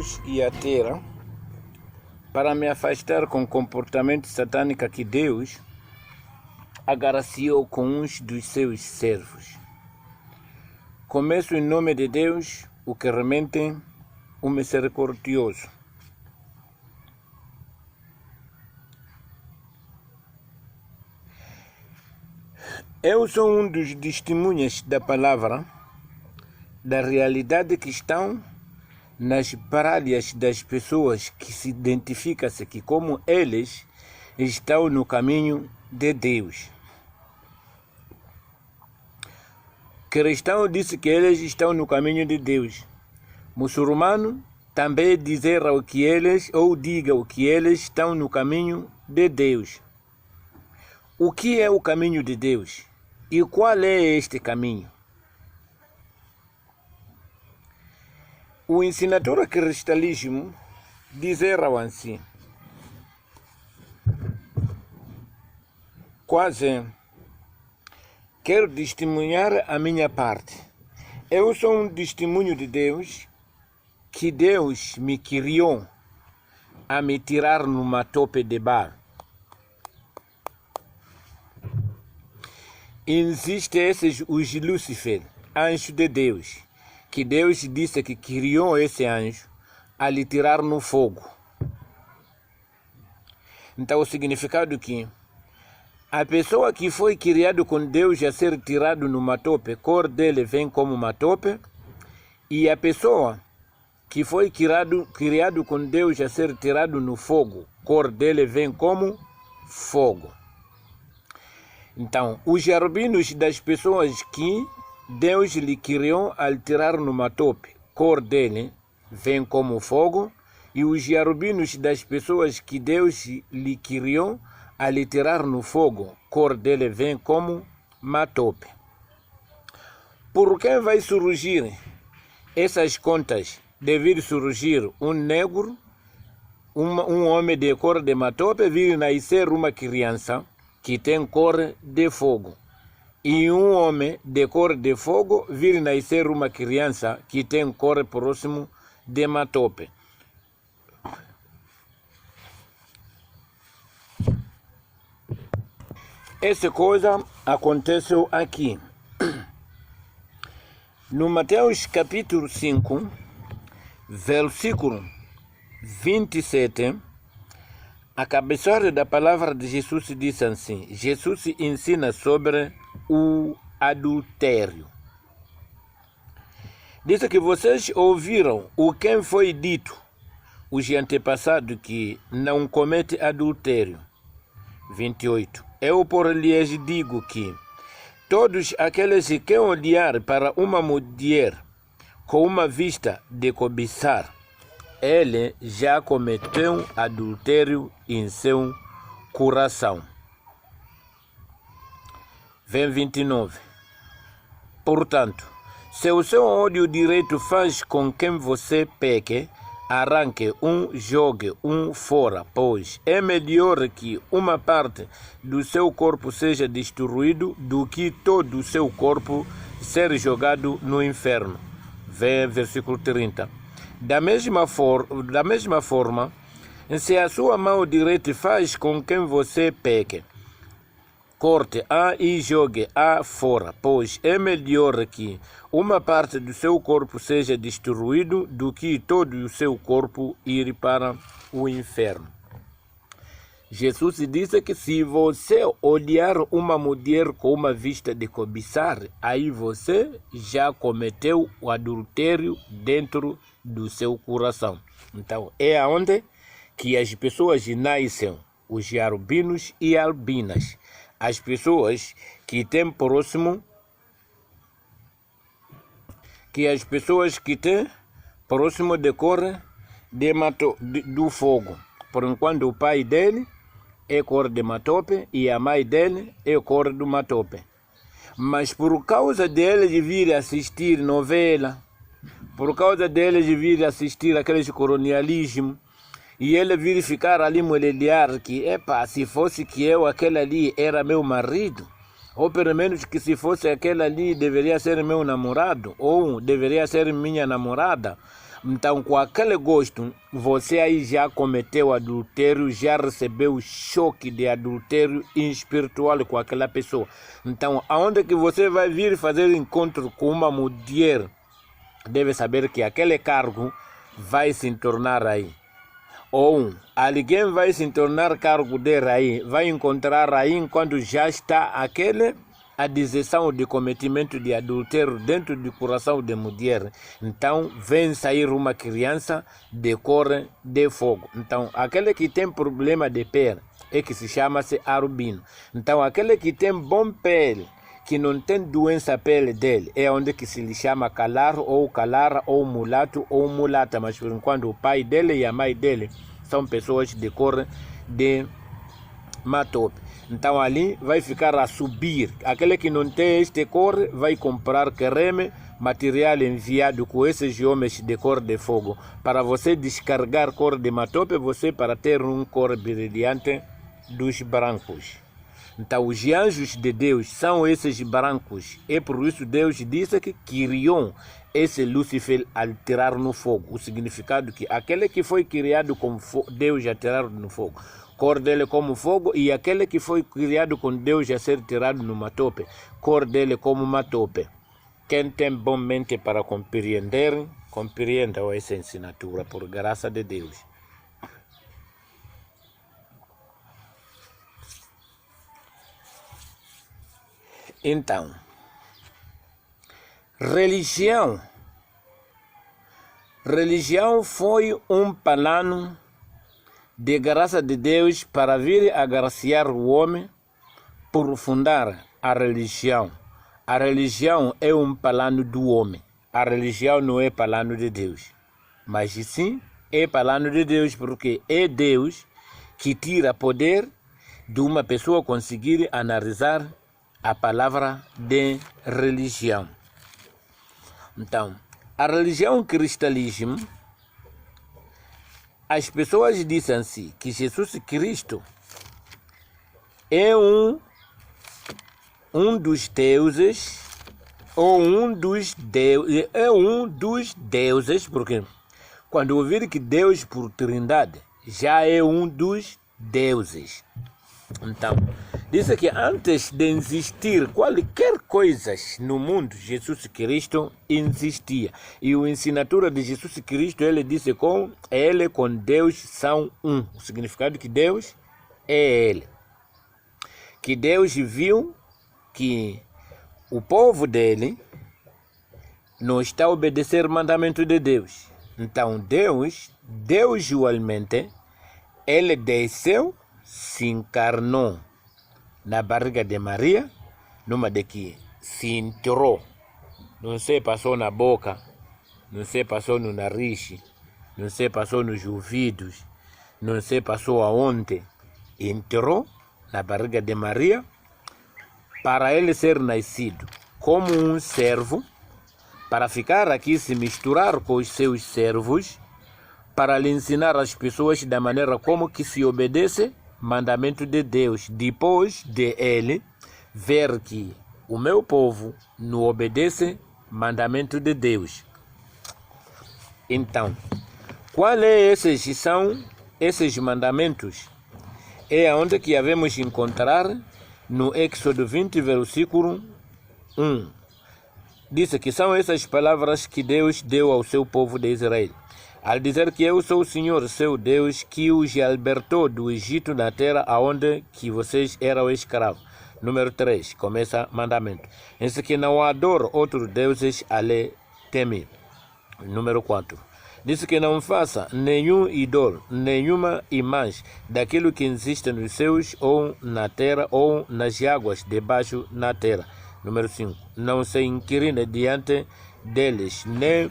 céus e a terra para me afastar com o comportamento satânico que Deus agraciou com uns dos seus servos. Começo em nome de Deus, o que realmente o misericordioso. Eu sou um dos testemunhas da palavra, da realidade que estão nas práticas das pessoas que se identificam-se que como eles estão no caminho de Deus. Cristão disse que eles estão no caminho de Deus. Muçulmano também dizer o que eles, ou diga o que eles estão no caminho de Deus. O que é o caminho de Deus? E qual é este caminho? O ensinador cristalismo dizer assim, quase quero testemunhar a minha parte. Eu sou um testemunho de Deus, que Deus me criou a me tirar numa tope de bar. Existem esses, os Lúcifer, anjo de Deus, que Deus disse que criou esse anjo a lhe tirar no fogo. Então o significado que a pessoa que foi criada com Deus a ser tirado numa tope, cor dele vem como uma tope, e a pessoa que foi criado com Deus a ser tirado no fogo, cor dele vem como fogo. Então, os jarbinos das pessoas que Deus lhe criou a tirar numa tope, cor dele vem como fogo, e os jarbinos das pessoas que Deus lhe criou a lhe tirar no fogo, cor dele vem como uma tope. Por que vai surgir essas contas? Deve surgir um negro, um homem de cor de matope, vir nascer uma criança que tem cor de fogo. E um homem de cor de fogo vir nascer uma criança que tem cor próximo de matope. Essa coisa aconteceu aqui. No Mateus capítulo 5, versículo 27, a cabeçada da palavra de Jesus diz assim, Jesus ensina sobre o adultério. Diz que vocês ouviram o que foi dito, os antepassados que não comete adultério. 28. Eu, por lhes digo que todos aqueles que olhar para uma mulher com uma vista de cobiçar, ele já cometeu adultério em seu coração. Vem 29. Portanto, se o seu olho direito faz com que você peque, arranque jogue fora, pois é melhor que uma parte do seu corpo seja destruído do que todo o seu corpo ser jogado no inferno. Vem versículo 30. Da mesma forma, se a sua mão direita faz com que você peque, corte-a e jogue-a fora, pois é melhor que uma parte do seu corpo seja destruído do que todo o seu corpo ir para o inferno. Jesus disse que se você olhar uma mulher com uma vista de cobiçar, aí você já cometeu o adultério dentro do seu coração. Então, é aonde que as pessoas nascem, os albinos e albinas. As pessoas que têm próximo, de cor do fogo. Por enquanto o pai dele é cor de matope e a mãe dele é cor do matope. Mas por causa dele de vir assistir novela, por causa dele de vir assistir aqueles colonialismo, e ele verificar ali molhar que, se fosse que eu, aquele ali era meu marido, ou pelo menos que se fosse aquele ali deveria ser meu namorado, ou deveria ser minha namorada, Então, com aquele gosto, você aí já cometeu adultério, já recebeu o choque de adultério espiritual com aquela pessoa. Então, aonde que você vai vir fazer encontro com uma mulher, deve saber que aquele cargo vai se tornar aí. Ou alguém vai se tornar cargo de aí, vai encontrar aí enquanto já está aquele a decisão de cometimento de adultério dentro do coração de mulher. Então, vem sair uma criança de cor de fogo. Então, aquele que tem problema de pele é que se chama-se albino. Então, aquele que tem bom pele, que não tem doença pele dele, é onde que se lhe chama calar ou calara ou mulato ou mulata. Mas por enquanto o pai dele e a mãe dele são pessoas de cor de matope. Então ali vai ficar a subir. Aquele que não tem este cor vai comprar creme, material enviado com esses homens de cor de fogo. Para você descargar cor de matope, você para ter um cor brilhante dos brancos. Então os anjos de Deus são esses brancos. E por isso Deus disse que criou esse Lúcifer a tirar no fogo. O significado que aquele que foi criado com Deus a tirar no fogo, cor dele como fogo, e aquele que foi criado com Deus a ser tirado no matope, cor dele como matope. Quem tem bom mente para compreender, compreenda essa ensinatura, por graça de Deus. Então, religião foi um plano de graça de Deus para vir agraciar o homem por fundar a religião. A religião é um plano do homem. A religião não é plano de Deus. Mas sim, é plano de Deus, porque é Deus que tira poder de uma pessoa conseguir analisar a palavra de religião. Então, a religião cristianismo, as pessoas dizem assim que Jesus Cristo é um dos deuses, ou um dos deuses, porque quando ouvir que Deus por Trindade já é um dos deuses. Então, diz que antes de existir qualquer coisa no mundo, Jesus Cristo existia. E a ensinatura de Jesus Cristo, ele disse com ele com Deus são um. O significado que Deus é ele. Que Deus viu que o povo dele não está a obedecer o mandamento de Deus. Então Deus usualmente, ele desceu, se encarnou na barriga de Maria, numa de que se entrou, não se passou na boca, não se passou no nariz, não se passou nos ouvidos, não se passou aonde, entrou na barriga de Maria, para ele ser nascido como um servo, para ficar aqui se misturar com os seus servos, para lhe ensinar as pessoas da maneira como que se obedece mandamento de Deus, depois de ele ver que o meu povo não obedece mandamento de Deus. Então, são esses mandamentos? É onde que devemos encontrar no Êxodo 20, versículo 1. Diz que são essas palavras que Deus deu ao seu povo de Israel, ao dizer que eu sou o Senhor, seu Deus, que os libertou do Egito, na terra onde que vocês eram escravos. Número 3, começa mandamento. Esse que não adora outros deuses a lhe temer. Número 4, diz que não faça nenhum ídolo, nenhuma imagem daquilo que existe nos céus ou na terra ou nas águas debaixo na terra. Número 5, não se incline diante deles, nem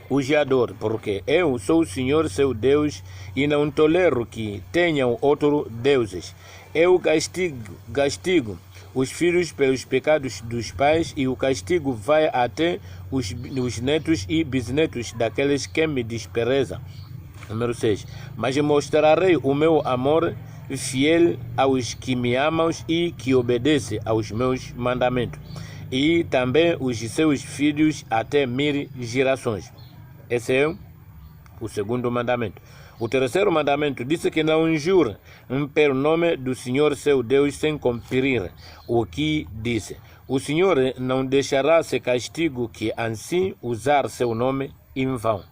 os adore, porque eu sou o Senhor seu Deus e não tolero que tenham outros deuses. Eu castigo os filhos pelos pecados dos pais, e o castigo vai até os netos e bisnetos daqueles que me desprezam. Número 6, mas mostrarei o meu amor fiel aos que me amam e que obedecem aos meus mandamentos, e também os seus filhos até 1000 gerações. Esse é o segundo mandamento. O terceiro mandamento disse que não jure pelo nome do Senhor seu Deus sem cumprir o que disse. O Senhor não deixará se castigo que assim usar seu nome em vão.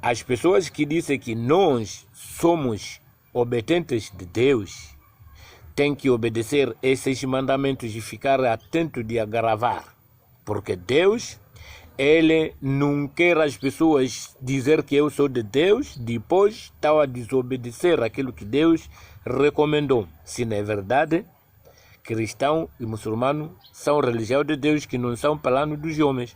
As pessoas que dizem que nós somos obedientes de Deus têm que obedecer esses mandamentos e ficar atento de agravar, porque Deus, Ele não quer as pessoas dizer que eu sou de Deus, depois estão a desobedecer aquilo que Deus recomendou. Se não é verdade, cristão e muçulmano são religião de Deus que não são plano dos homens.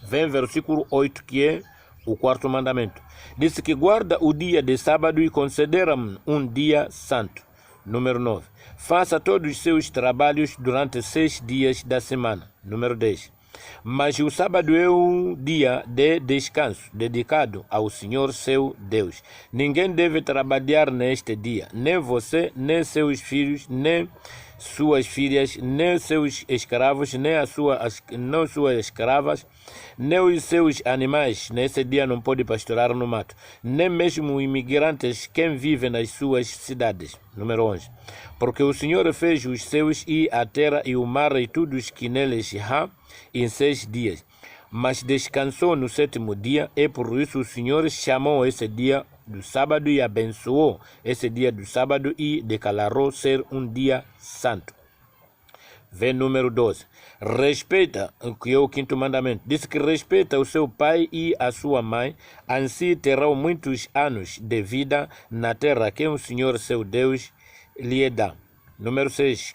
Vem versículo 8, que é o quarto mandamento. Disse que guarda o dia de sábado e considera-me um dia santo. Número 9. Faça todos os seus trabalhos durante 6 dias da semana. Número 10. Mas o sábado é um dia de descanso, dedicado ao Senhor seu Deus. Ninguém deve trabalhar neste dia, nem você, nem seus filhos, nem suas filhas, nem seus escravos, nem suas escravas, nem os seus animais. Nesse dia não pode pastorar no mato, nem mesmo imigrantes quem vive nas suas cidades. Número 11. Porque o Senhor fez os céus e a terra e o mar e tudo os que neles há em 6 dias. Mas descansou no 7º dia, e por isso o Senhor chamou esse dia do sábado e abençoou esse dia do sábado e declarou ser um dia santo. Vê número 12. Respeita, que é o 5º mandamento. Diz que respeita o seu pai e a sua mãe, assim terão muitos anos de vida na terra que o Senhor seu Deus lhe dá. Número 6.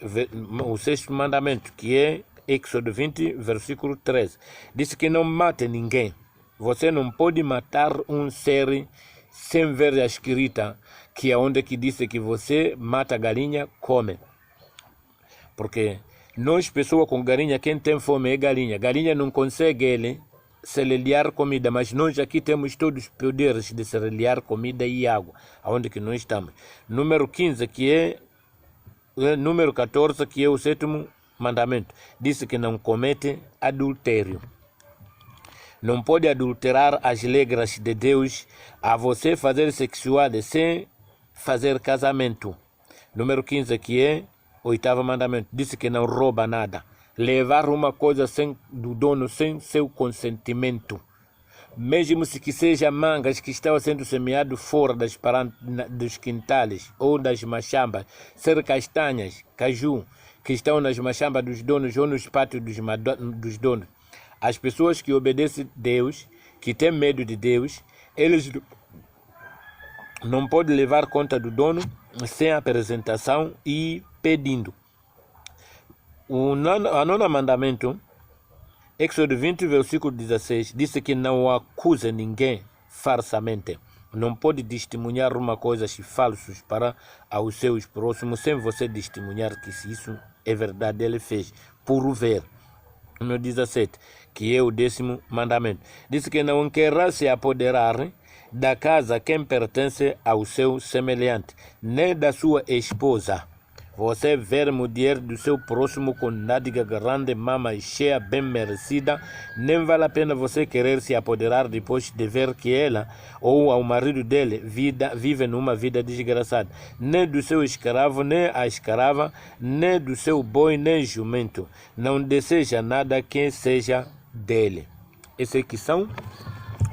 O 6º mandamento, que é Êxodo 20, versículo 13. Diz que não mate ninguém. Você não pode matar um ser sem ver a escrita, que é onde que diz que você mata galinha, come. Porque nós, pessoas com galinha, quem tem fome é galinha. Galinha não consegue ele selhar comida, mas nós aqui temos todos os poderes de selhar comida e água, aonde que nós estamos. Número 15, que é número 14, que é o 7º mandamento. Diz que não comete adultério. Não pode adulterar as regras de Deus a você fazer sexualidade sem fazer casamento. Número 15, que é o 8º mandamento. Diz que não rouba nada. Levar uma coisa do dono sem seu consentimento. Mesmo se que seja mangas que estão sendo semeado fora dos quintais ou das machambas, ser castanhas, caju, que estão nas machambas dos donos ou nos pátios dos donos. As pessoas que obedecem a Deus, que têm medo de Deus, eles não podem levar conta do dono sem apresentação e pedindo. O 9º mandamento, Êxodo 20, versículo 16, diz que não acusa ninguém falsamente. Não pode testemunhar uma coisa falsa para os seus próximos sem você testemunhar que se isso é verdade, ele fez, por ver. No 17, que é o 10º mandamento, diz que não querrá se apoderar da casa quem pertence ao seu semelhante, nem da sua esposa. Você ver mulher do seu próximo com nádega grande, mama cheia, bem merecida, nem vale a pena você querer se apoderar depois de ver que ela ou ao marido dele vive numa vida desgraçada. Nem do seu escravo, nem a escrava, nem do seu boi, nem jumento. Não deseja nada que seja dele. Esses aqui são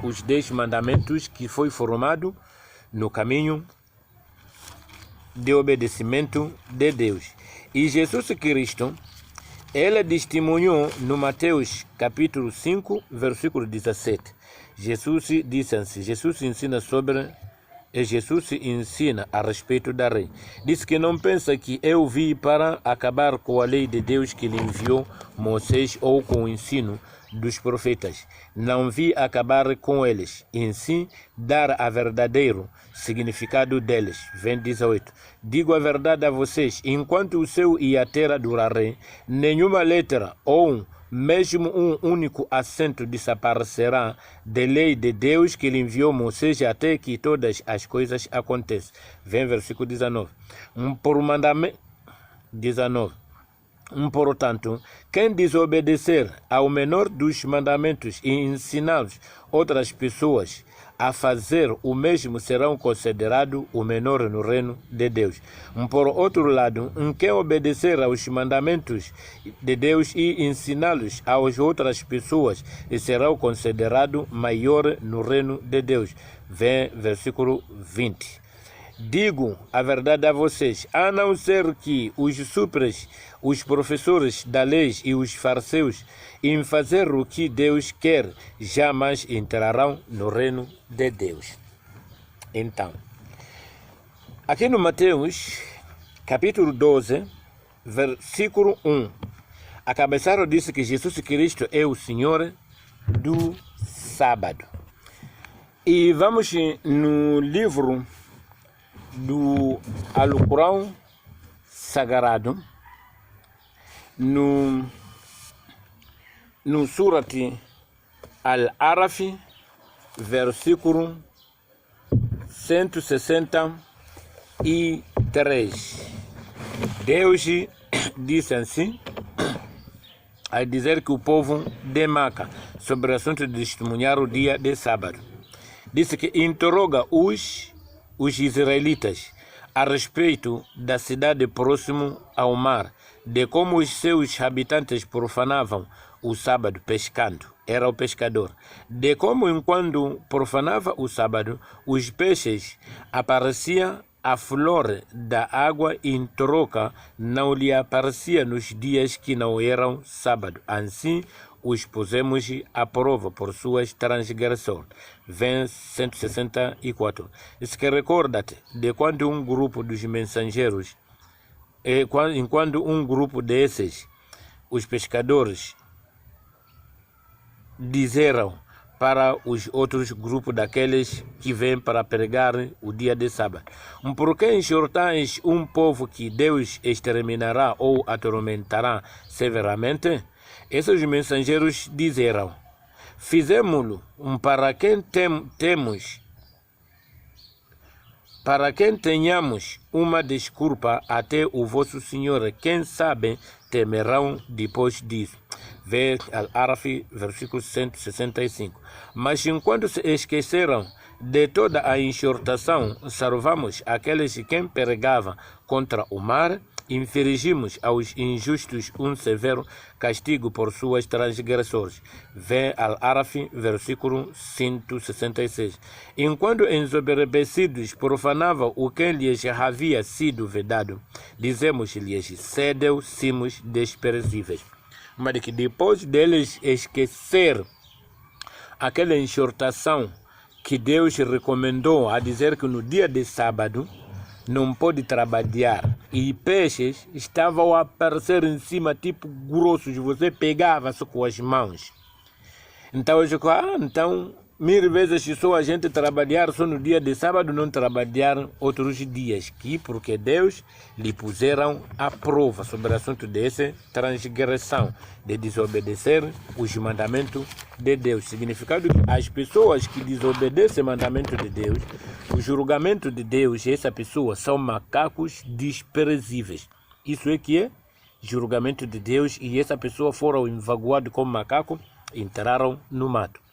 os 10 mandamentos que foi formado no caminho de obedecimento de Deus. E Jesus Cristo, ele testemunhou no Mateus capítulo 5, versículo 17. Jesus disse assim, Jesus ensina a respeito da lei. Diz que não pensa que eu vim para acabar com a lei de Deus que lhe enviou Moisés ou com o ensino dos profetas. Não vi acabar com eles, em si dar a verdadeiro significado deles. Vem 18. Digo a verdade a vocês, enquanto o céu e a terra durarem, nenhuma letra ou mesmo um único acento desaparecerá da lei de Deus que lhe enviou Moisés até que todas as coisas aconteçam. Vem versículo 19. Por mandamento 19. Portanto, quem desobedecer ao menor dos mandamentos e ensiná-los outras pessoas a fazer o mesmo serão considerados o menor no reino de Deus. Por outro lado, quem obedecer aos mandamentos de Deus e ensiná-los às outras pessoas será considerado maior no reino de Deus. Vem versículo 20. Digo a verdade a vocês, a não ser que os súpres, os professores da lei e os fariseus, em fazer o que Deus quer, jamais entrarão no reino de Deus. Então, aqui no Mateus, capítulo 12, versículo 1, a cabeçada disse que Jesus Cristo é o Senhor do sábado. E vamos no livro do Alcorão Sagrado, no Surat Al-Araf, versículo 163. Deus disse assim, a dizer que o povo de Meca, sobre o assunto de testemunhar o dia de sábado, disse que interroga os israelitas a respeito da cidade próximo ao mar, de como os seus habitantes profanavam o sábado pescando. Era o pescador. De como, enquanto profanava o sábado, os peixes apareciam a flor da água em troca, não lhe aparecia nos dias que não eram sábado. Assim, os pusemos à prova por suas transgressões. Vem 164. Isso que recorda-te de quando um grupo dos mensageiros, enquanto um grupo desses, os pescadores, disseram para os outros grupos daqueles que vêm para pregar o dia de sábado: por que enxortais um povo que Deus exterminará ou atormentará severamente? Esses mensageiros disseram: fizemo-lo para quem temos, para quem tenhamos uma desculpa até o vosso Senhor, quem sabe temerão depois disso. Vê Al-Araf, versículo 165. Mas enquanto se esqueceram de toda a exortação, salvamos aqueles que pregavam contra o mar, infligimos aos injustos um severo castigo por suas transgressões. Vê Al-Araf, versículo 166. Enquanto ensoberbecidos profanavam o que lhes havia sido vedado, dizemos-lhes: cedeu simos desprezíveis. Mas que depois deles esquecer aquela exortação que Deus recomendou, a dizer que no dia de sábado não pode trabalhar, e peixes estavam a aparecer em cima, tipo grossos, você pegava só com as mãos. Então eu digo, então 1000 vezes só a gente trabalhar só no dia de sábado, não trabalhar outros dias, porque Deus lhe puseram a prova sobre o assunto dessa transgressão, de desobedecer os mandamentos de Deus. Significado que as pessoas que desobedecem o mandamento de Deus, o julgamento de Deus, essa pessoa são macacos desprezíveis. Isso é que é julgamento de Deus, e essa pessoa foram envaguados como macaco, entraram no mato.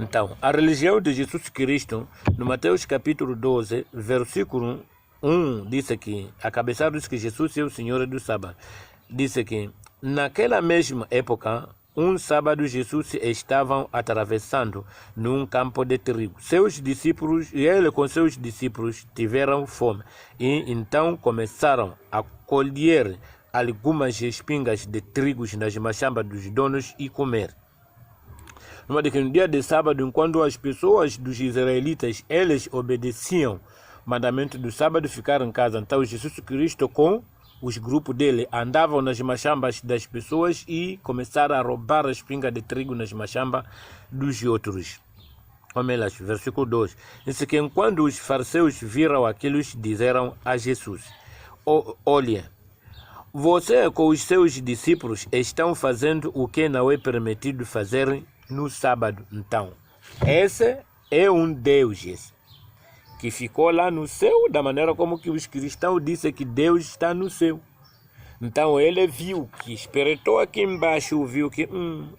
Então, a religião de Jesus Cristo, no Mateus capítulo 12, versículo 1, diz que, a cabeçada diz que Jesus é o Senhor do sábado. Diz que, naquela mesma época, um sábado Jesus estava atravessando num campo de trigo. Seus discípulos, e ele com seus discípulos, tiveram fome. E então começaram a colher algumas espingas de trigo nas machambas dos donos e comer. No dia de sábado, enquanto as pessoas dos israelitas, eles obedeciam o mandamento do sábado, ficaram em casa. Então Jesus Cristo com os grupos dele andavam nas machambas das pessoas e começaram a roubar a espinga de trigo nas machambas dos outros. Versículo 2. Diz que enquanto os fariseus viram aquilo, disseram a Jesus: olha, você com os seus discípulos estão fazendo o que não é permitido fazer no sábado. Então, esse é um Deus que ficou lá no céu, da maneira como que os cristãos dizem que Deus está no céu. Então ele viu que espreitou aqui embaixo, viu que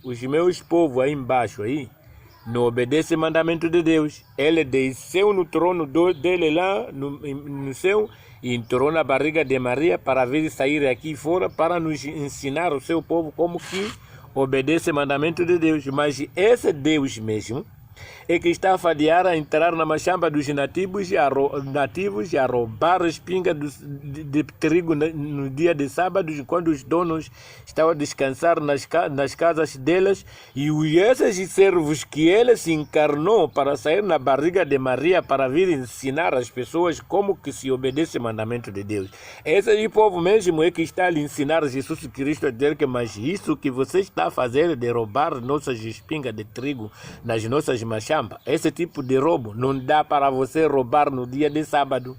os meus povos aí embaixo aí não obedece o mandamento de Deus. Ele desceu no trono dele lá no céu e entrou na barriga de Maria para vir sair aqui fora para nos ensinar o seu povo como que obedece o mandamento de Deus. Mas esse Deus mesmo é que está a fadiar a entrar na machamba dos nativos e a roubar a espinga de trigo no dia de sábado, quando os donos estavam a descansar nas casas deles, e esses servos que ele se encarnou para sair na barriga de Maria para vir ensinar as pessoas como que se obedece o mandamento de Deus. Esse povo mesmo é que está a lhe ensinar Jesus Cristo a dizer que mas isso que você está a fazer de roubar nossas espingas de trigo nas nossas machambas, esse tipo de roubo não dá para você roubar no dia de sábado.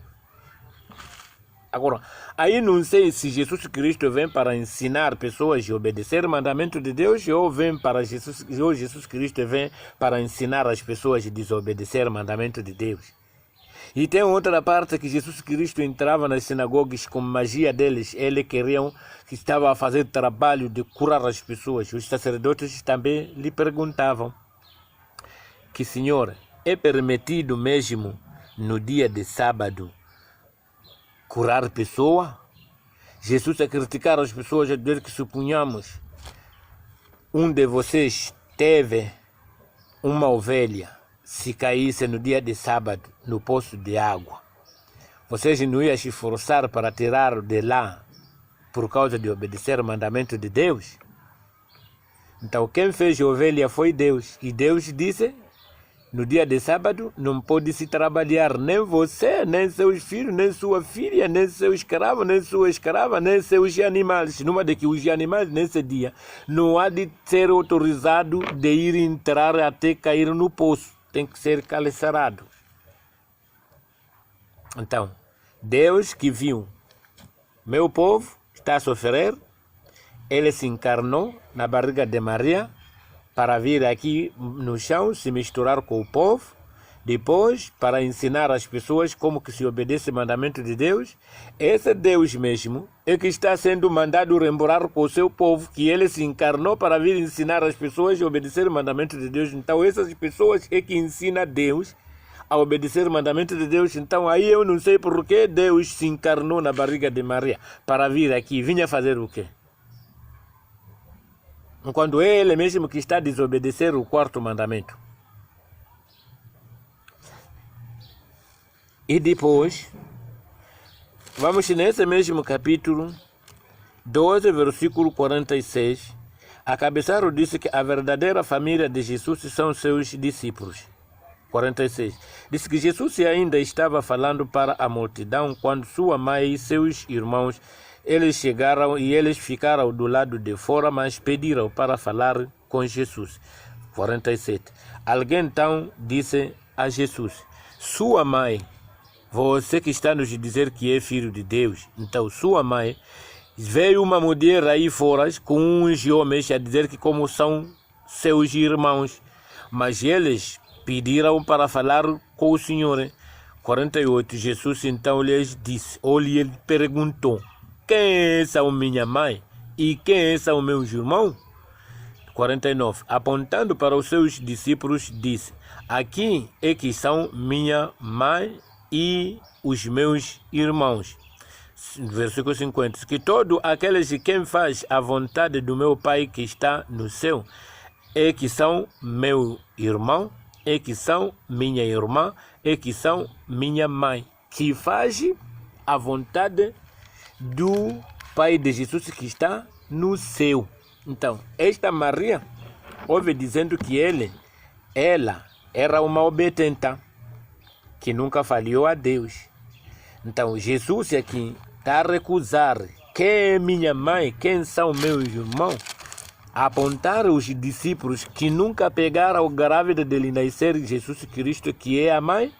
Agora, aí não sei se Jesus Cristo vem para ensinar pessoas a obedecer o mandamento de Deus ou Jesus Cristo vem para ensinar as pessoas a desobedecer o mandamento de Deus. E tem outra parte que Jesus Cristo entrava nas sinagogas com magia deles. Ele que estava a fazer trabalho de curar as pessoas. Os sacerdotes também lhe perguntavam que, Senhor, é permitido mesmo no dia de sábado curar pessoa? Jesus a criticar as pessoas, a dizer que suponhamos um de vocês teve uma ovelha, se caísse no dia de sábado no poço de água, vocês não iam se esforçar para tirar de lá por causa de obedecer o mandamento de Deus? Então quem fez a ovelha foi Deus, e Deus disse: no dia de sábado não pode se trabalhar, nem você, nem seus filhos, nem sua filha, nem seu escravo, nem sua escrava, nem seus animais. Numa de que os animais nesse dia não há de ser autorizado de ir entrar até cair no poço. Tem que ser calicerado. Então, Deus que viu meu povo está a sofrer, ele se encarnou na barriga de Maria para vir aqui no chão se misturar com o povo, depois para ensinar as pessoas como que se obedece o mandamento de Deus. Esse Deus mesmo é que está sendo mandado lembrar com o seu povo que ele se encarnou para vir ensinar as pessoas a obedecer o mandamento de Deus. Então essas pessoas é que ensinam Deus a obedecer o mandamento de Deus. Então aí eu não sei por que Deus se encarnou na barriga de Maria para vir aqui. Vinha fazer o quê? Quando ele mesmo que está a desobedecer o quarto mandamento. E depois, vamos nesse mesmo capítulo 12, versículo 46, a Cabeçaro disse que a verdadeira família de Jesus são seus discípulos. 46. Disse que Jesus ainda estava falando para a multidão quando sua mãe e seus irmãos eles chegaram e eles ficaram do lado de fora, mas pediram para falar com Jesus. 47. Alguém então disse a Jesus: sua mãe, você que está nos dizer que é filho de Deus, então sua mãe, veio uma mulher aí fora com uns homens a dizer que como são seus irmãos, mas eles pediram para falar com o Senhor. 48. Jesus então lhes disse, ou lhe perguntou: quem são minha mãe e quem são meus irmãos? 49. Apontando para os seus discípulos, disse: aqui é que são minha mãe e os meus irmãos. Versículo 50. Que todo aqueles que quem faz a vontade do meu Pai que está no céu é que são meu irmão, é que são minha irmã, é que são minha mãe. Que faz a vontade do Pai de Jesus que está no céu. Então, esta Maria ouve dizendo que ela era uma obediente, que nunca falhou a Deus. Então, Jesus aqui está a recusar quem é minha mãe, quem são meus irmãos, apontar os discípulos que nunca pegaram a grávida dele nascer Jesus Cristo, que é a mãe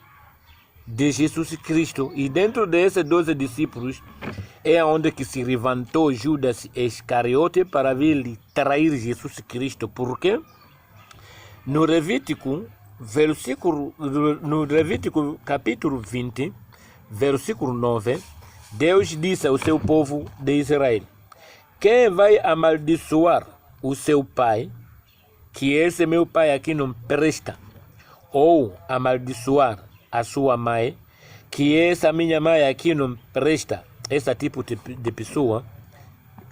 de Jesus Cristo. E dentro desses 12 discípulos é onde que se levantou Judas Iscariote para vir trair Jesus Cristo. Por quê? No Levítico capítulo 20, versículo 9, Deus disse ao seu povo de Israel: quem vai amaldiçoar o seu pai que esse meu pai aqui não presta, ou amaldiçoar a sua mãe, que essa minha mãe aqui não presta, esse tipo de pessoa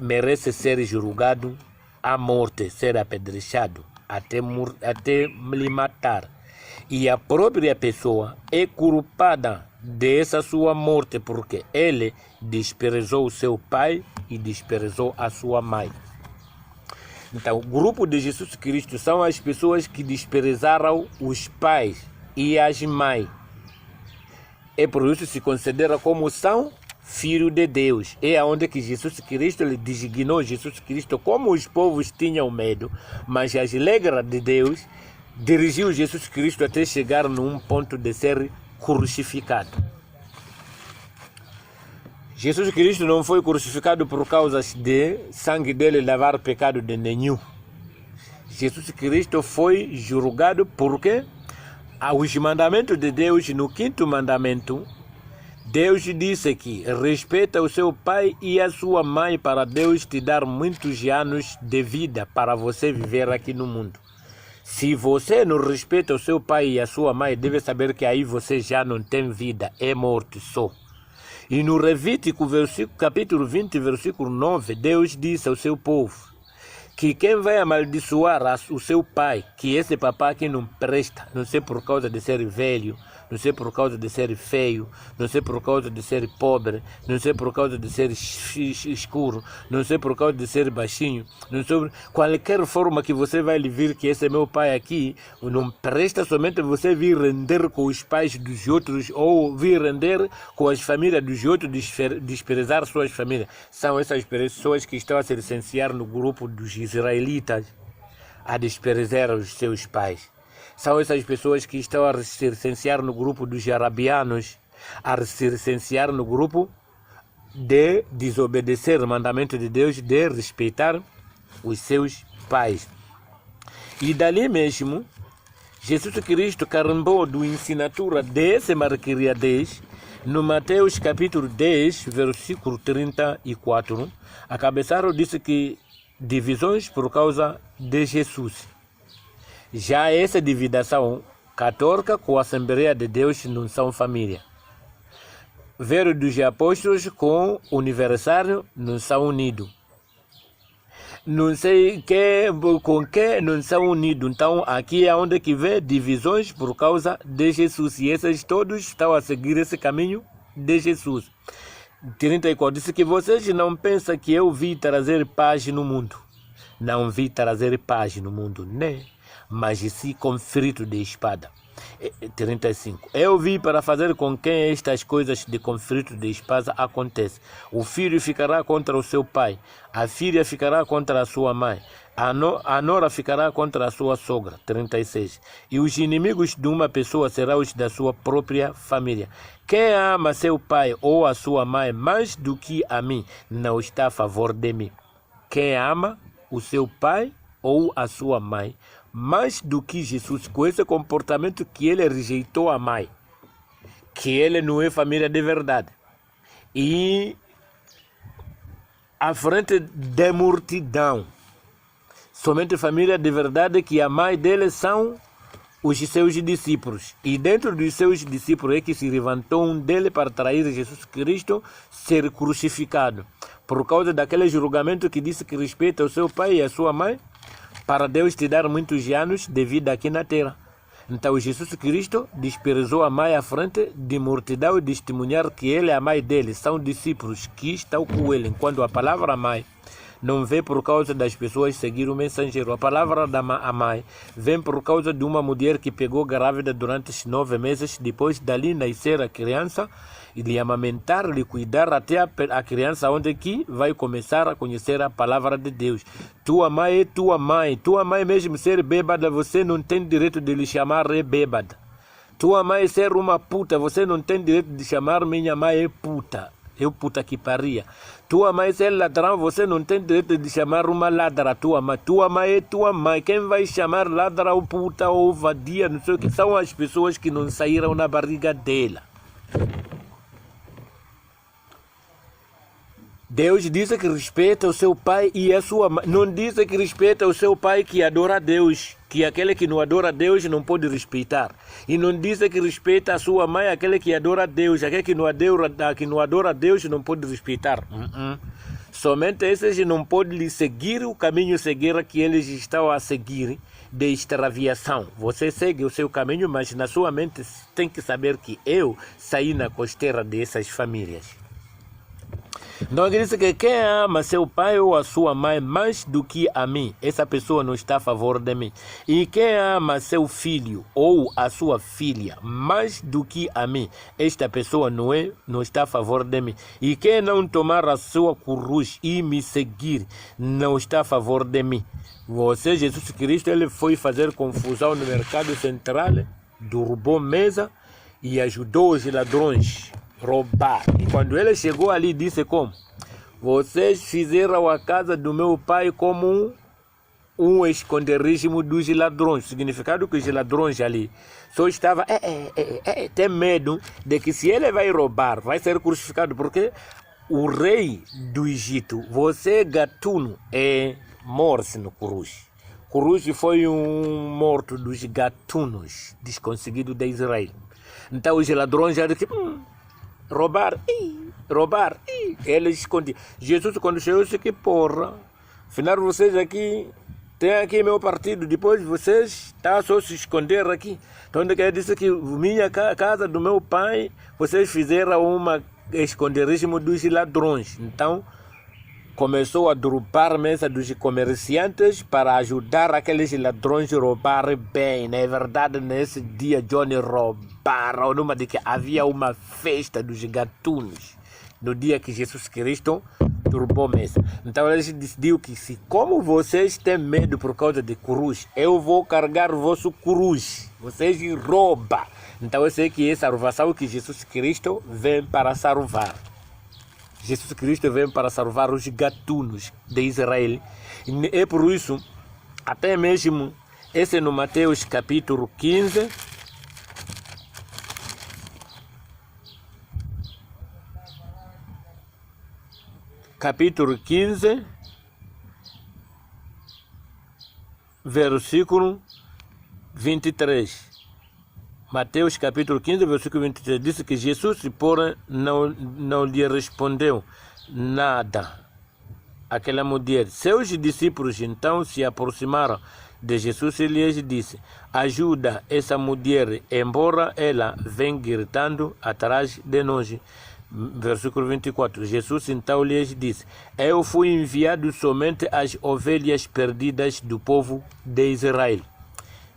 merece ser julgado à morte, ser apedrechado, até lhe matar. E a própria pessoa é culpada dessa sua morte, porque ele desprezou o seu pai e desprezou a sua mãe. Então, o grupo de Jesus Cristo são as pessoas que desprezaram os pais e as mães. É por isso que se considera como são filho de Deus. É onde que Jesus Cristo, ele designou Jesus Cristo, como os povos tinham medo, mas as regras de Deus dirigiu Jesus Cristo até chegar num ponto de ser crucificado. Jesus Cristo não foi crucificado por causa de sangue dele lavar pecado de nenhum. Jesus Cristo foi julgado porque os mandamentos de Deus, no 5º mandamento, Deus disse que respeita o seu pai e a sua mãe para Deus te dar muitos anos de vida para você viver aqui no mundo. Se você não respeita o seu pai e a sua mãe, deve saber que aí você já não tem vida, é morto só. E no Levítico, capítulo 20, versículo 9, Deus disse ao seu povo que quem vai amaldiçoar o seu pai, que esse papai aqui não presta, não sei por causa de ser velho, não sei por causa de ser feio, não sei por causa de ser pobre, não sei por causa de ser escuro, não sei por causa de ser baixinho, não sei qualquer forma que você vai lhe vir que esse meu pai aqui não presta, somente você vir render com os pais dos outros ou vir render com as famílias dos outros, desprezar suas famílias. São essas pessoas que estão a se licenciar no grupo dos israelitas, a desprezar os seus pais. São essas pessoas que estão a se licenciar no grupo dos arabianos, a se licenciar no grupo de desobedecer o mandamento de Deus, de respeitar os seus pais. E dali mesmo, Jesus Cristo carimbou do ensinatura desse marquiriadez, no Mateus capítulo 10, versículo 34, a cabeçada disse que divisões por causa de Jesus. Já essa divisão católica com a Assembleia de Deus não são família. Ver dos apóstolos com o Universal não são unidos. Não sei com que não são unidos. Então aqui é onde que vê divisões por causa de Jesus. E esses todos estão a seguir esse caminho de Jesus. 34 disse que vocês não pensam que eu vim trazer paz no mundo. Não vim trazer paz no mundo, né? Mas sim conflito de espada. 35. Eu vim para fazer com que estas coisas de conflito de espada aconteçam. O filho ficará contra o seu pai, a filha ficará contra a sua mãe, a nora ficará contra a sua sogra. 36. E os inimigos de uma pessoa serão os da sua própria família. Quem ama seu pai ou a sua mãe mais do que a mim, não está a favor de mim. Quem ama o seu pai ou a sua mãe mais do que Jesus, com esse comportamento que ele rejeitou a mãe, que ele não é família de verdade, e à frente de multidão, somente família de verdade, que a mãe dele são os seus discípulos, e dentro dos seus discípulos é que se levantou um dele para trair Jesus Cristo ser crucificado, por causa daquele julgamento que disse que respeita o seu pai e a sua mãe, para Deus te dar muitos anos de vida aqui na terra. Então Jesus Cristo desprezou a mãe à frente de multidão e testemunhar que ele e a mãe dele são discípulos que estão com ele, enquanto a palavra mãe não vem por causa das pessoas seguir o mensageiro. A palavra da mãe vem por causa de uma mulher que pegou grávida durante 9 meses, depois dali nascer a criança, e lhe amamentar, lhe cuidar até a criança onde que vai começar a conhecer a palavra de Deus. Tua mãe é tua mãe mesmo ser bêbada, você não tem direito de lhe chamar de bêbada. Tua mãe ser uma puta, você não tem direito de chamar minha mãe é puta. Eu puta que paria. Tua mãe ser ladrão, você não tem direito de chamar uma ladra. Tua mãe é tua mãe. Quem vai chamar ladra ou puta ou vadia, não sei o que, são as pessoas que não saíram na barriga dela. Deus diz que respeita o seu pai e a sua mãe. Não diz que respeita o seu pai que adora a Deus, que aquele que não adora a Deus não pode respeitar. E não diz que respeita a sua mãe, aquele que adora a Deus, aquele que não adora a Deus não pode respeitar. Somente esses não podem seguir o caminho seguir que eles estão a seguir de extraviação. Você segue o seu caminho, mas na sua mente tem que saber que eu saí na costeira dessas famílias. Então ele diz que quem ama seu pai ou a sua mãe mais do que a mim, essa pessoa não está a favor de mim. E quem ama seu filho ou a sua filha mais do que a mim, esta pessoa não está a favor de mim. E quem não tomar a sua cruz e me seguir, não está a favor de mim. Você, Jesus Cristo, ele foi fazer confusão no mercado central, derrubou mesa e ajudou os ladrões roubar. E quando ele chegou ali, disse como? Vocês fizeram a casa do meu pai como um esconderijo dos ladrões. Significado que os ladrões ali só estavam tem medo de que se ele vai roubar, vai ser crucificado, porque o rei do Egito, você gatuno, morre no cruz. Cruz foi um morto dos gatunos, desconseguido de Israel. Então os ladrões já disseram roubar, eles escondiam. Jesus quando chegou disse que porra, afinal vocês aqui, tem aqui meu partido, depois vocês estão só se esconder aqui. Então ele disse que minha casa do meu pai, vocês fizeram uma esconderijo dos ladrões. Então começou a derrubar mesa dos comerciantes para ajudar aqueles ladrões a roubar bem. Na verdade, nesse dia, Johnny roubaram numa de que havia uma festa dos gatunos, no dia que Jesus Cristo derrubou mesa. Então, eles decidiram que como vocês têm medo por causa de cruz, eu vou carregar o vosso cruz. Vocês roubam. Então, eu sei que essa salvação que Jesus Cristo vem para salvar. Jesus Cristo vem para salvar os gatunos de Israel. E é por isso, até mesmo, esse no Mateus capítulo 15, versículo 23. Mateus capítulo 15, versículo 23, disse que Jesus, porém, não lhe respondeu nada àquela mulher. Seus discípulos então se aproximaram de Jesus e lhes disse: ajuda essa mulher, embora ela venha gritando atrás de nós. Versículo 24, Jesus então lhes disse: eu fui enviado somente às ovelhas perdidas do povo de Israel.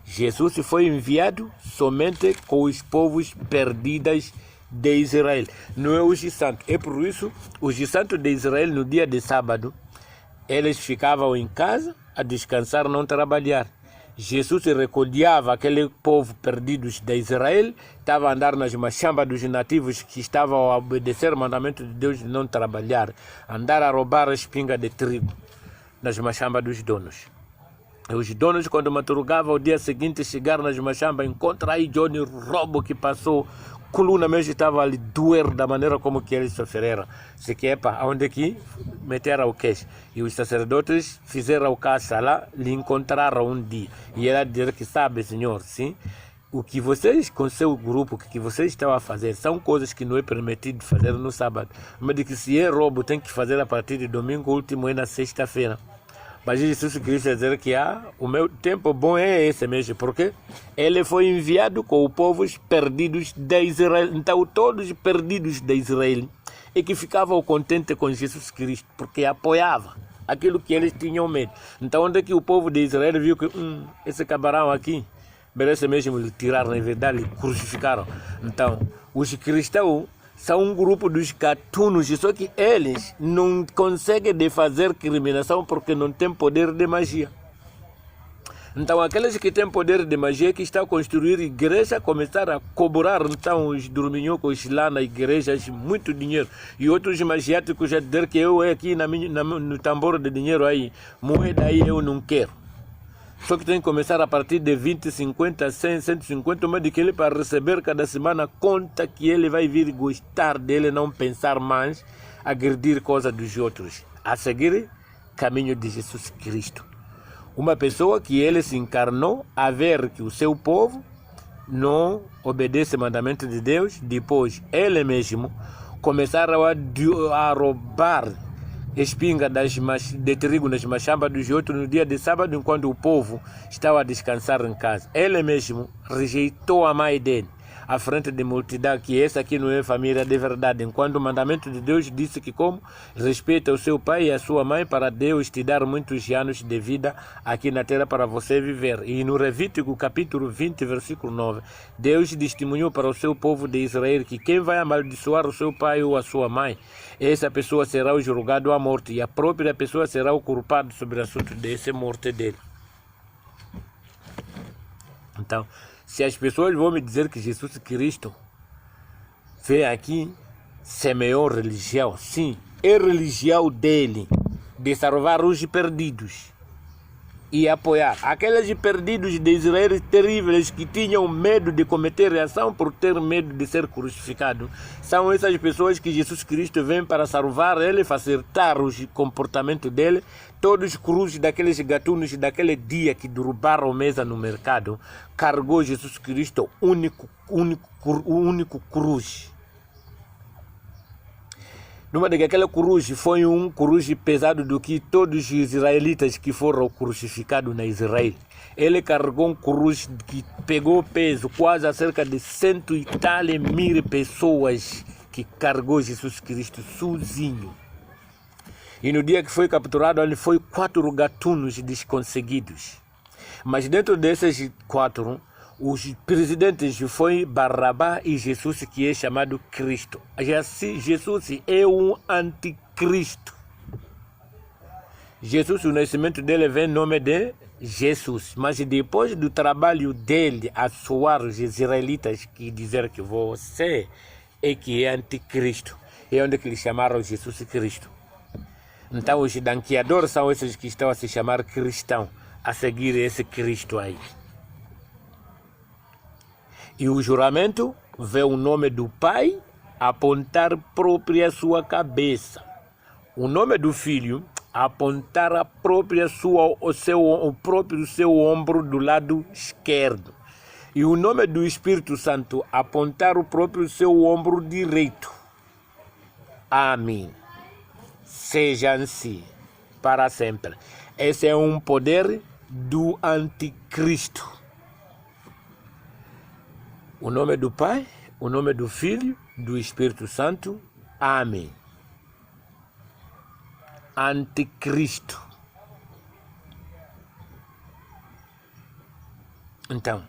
Jesus foi enviado somente com os povos perdidos de Israel. Não é os santos. É por isso, os santos de Israel, no dia de sábado, eles ficavam em casa a descansar, não trabalhar. Jesus recolhia aquele povo perdidos de Israel, estava a andar nas machambas dos nativos que estavam a obedecer o mandamento de Deus de não trabalhar, andar a roubar a espinga de trigo nas machambas dos donos. Os donos, quando madrugavam o dia seguinte, chegaram nas machambas, encontram aí Johnny roubo que passou, coluna mesmo estava ali doer da maneira como que eles sofreram. Se que é para onde que meteram o queixo. E os sacerdotes fizeram o caça lá, lhe encontraram um dia. E ela disse que sabe, Senhor, sim, o que vocês com seu grupo, o que vocês estão a fazer, são coisas que não é permitido fazer no sábado. Mas de que se é roubo, tem que fazer a partir de domingo, último é na sexta-feira. Mas Jesus Cristo dizer que o meu tempo bom é esse mesmo, porque ele foi enviado com os povos perdidos de Israel. Então todos perdidos de Israel e que ficavam contentes com Jesus Cristo, porque apoiava aquilo que eles tinham medo. Então onde é que o povo de Israel viu que esse camarão aqui merece mesmo lhe tirar, na verdade, lhe crucificaram. Então os cristãos são um grupo dos gatunos, só que eles não conseguem de fazer criminação porque não têm poder de magia. Então aqueles que têm poder de magia que estão a construir igreja, começaram a cobrar então os dorminhocos lá na igreja muito dinheiro. E outros magiáticos já dizer que eu aqui no tambor de dinheiro aí, moeda aí eu não quero. Só que tem que começar a partir de 20, 50, 100, 150, mas de que ele para receber cada semana conta que ele vai vir gostar dele, não pensar mais agredir coisas dos outros, a seguir caminho de Jesus Cristo. Uma pessoa que ele se encarnou a ver que o seu povo não obedece ao mandamento de Deus, depois ele mesmo começaram a roubar espinga de trigo nas machambas dos outros no dia de sábado, enquanto o povo estava a descansar em casa. Ele mesmo rejeitou a mãe dele à frente de multidão, que essa aqui não é família de verdade, enquanto o mandamento de Deus disse que como respeita o seu pai e a sua mãe para Deus te dar muitos anos de vida aqui na terra para você viver. E no Levítico capítulo 20, versículo 9, Deus testemunhou para o seu povo de Israel que quem vai amaldiçoar o seu pai ou a sua mãe, essa pessoa será julgado à morte, e a própria pessoa será o culpado sobre o assunto dessa morte dele. Então, se as pessoas vão me dizer que Jesus Cristo veio aqui, semeou religião, sim, é religião dele, de salvar os perdidos e apoiar aqueles perdidos de Israel terríveis que tinham medo de cometer ação por ter medo de ser crucificado. São essas pessoas que Jesus Cristo vem para salvar ele, facilitar o comportamento dele. Todos os cruzes daqueles gatunos daquele dia que derrubaram mesa no mercado, carregou Jesus Cristo, único cruz. Numa daquela cruz foi cruz pesado do que todos os israelitas que foram crucificados na Israel. Ele carregou cruz que pegou peso, quase a cerca de 100.000 pessoas que carregou Jesus Cristo sozinho. E no dia que foi capturado, ele foi 4 gatunos desconseguidos. Mas dentro desses 4, os presidentes foi Barrabá e Jesus, que é chamado Cristo. Jesus é um anticristo. Jesus, o nascimento dele vem em nome de Jesus. Mas depois do trabalho dele a soar os israelitas que dizer que você é que é anticristo, é onde que eles chamaram Jesus Cristo. Então os danqueadores são esses que estão a se chamar cristão, a seguir esse Cristo aí. E o juramento vê o nome do Pai apontar própria sua cabeça. O nome do Filho apontar a própria o próprio seu ombro do lado esquerdo. E o nome do Espírito Santo apontar o próprio seu ombro direito. Amém. Seja assim para sempre. Esse é um poder do anticristo. O nome do Pai, o nome do Filho, do Espírito Santo. Amém. Anticristo. Então,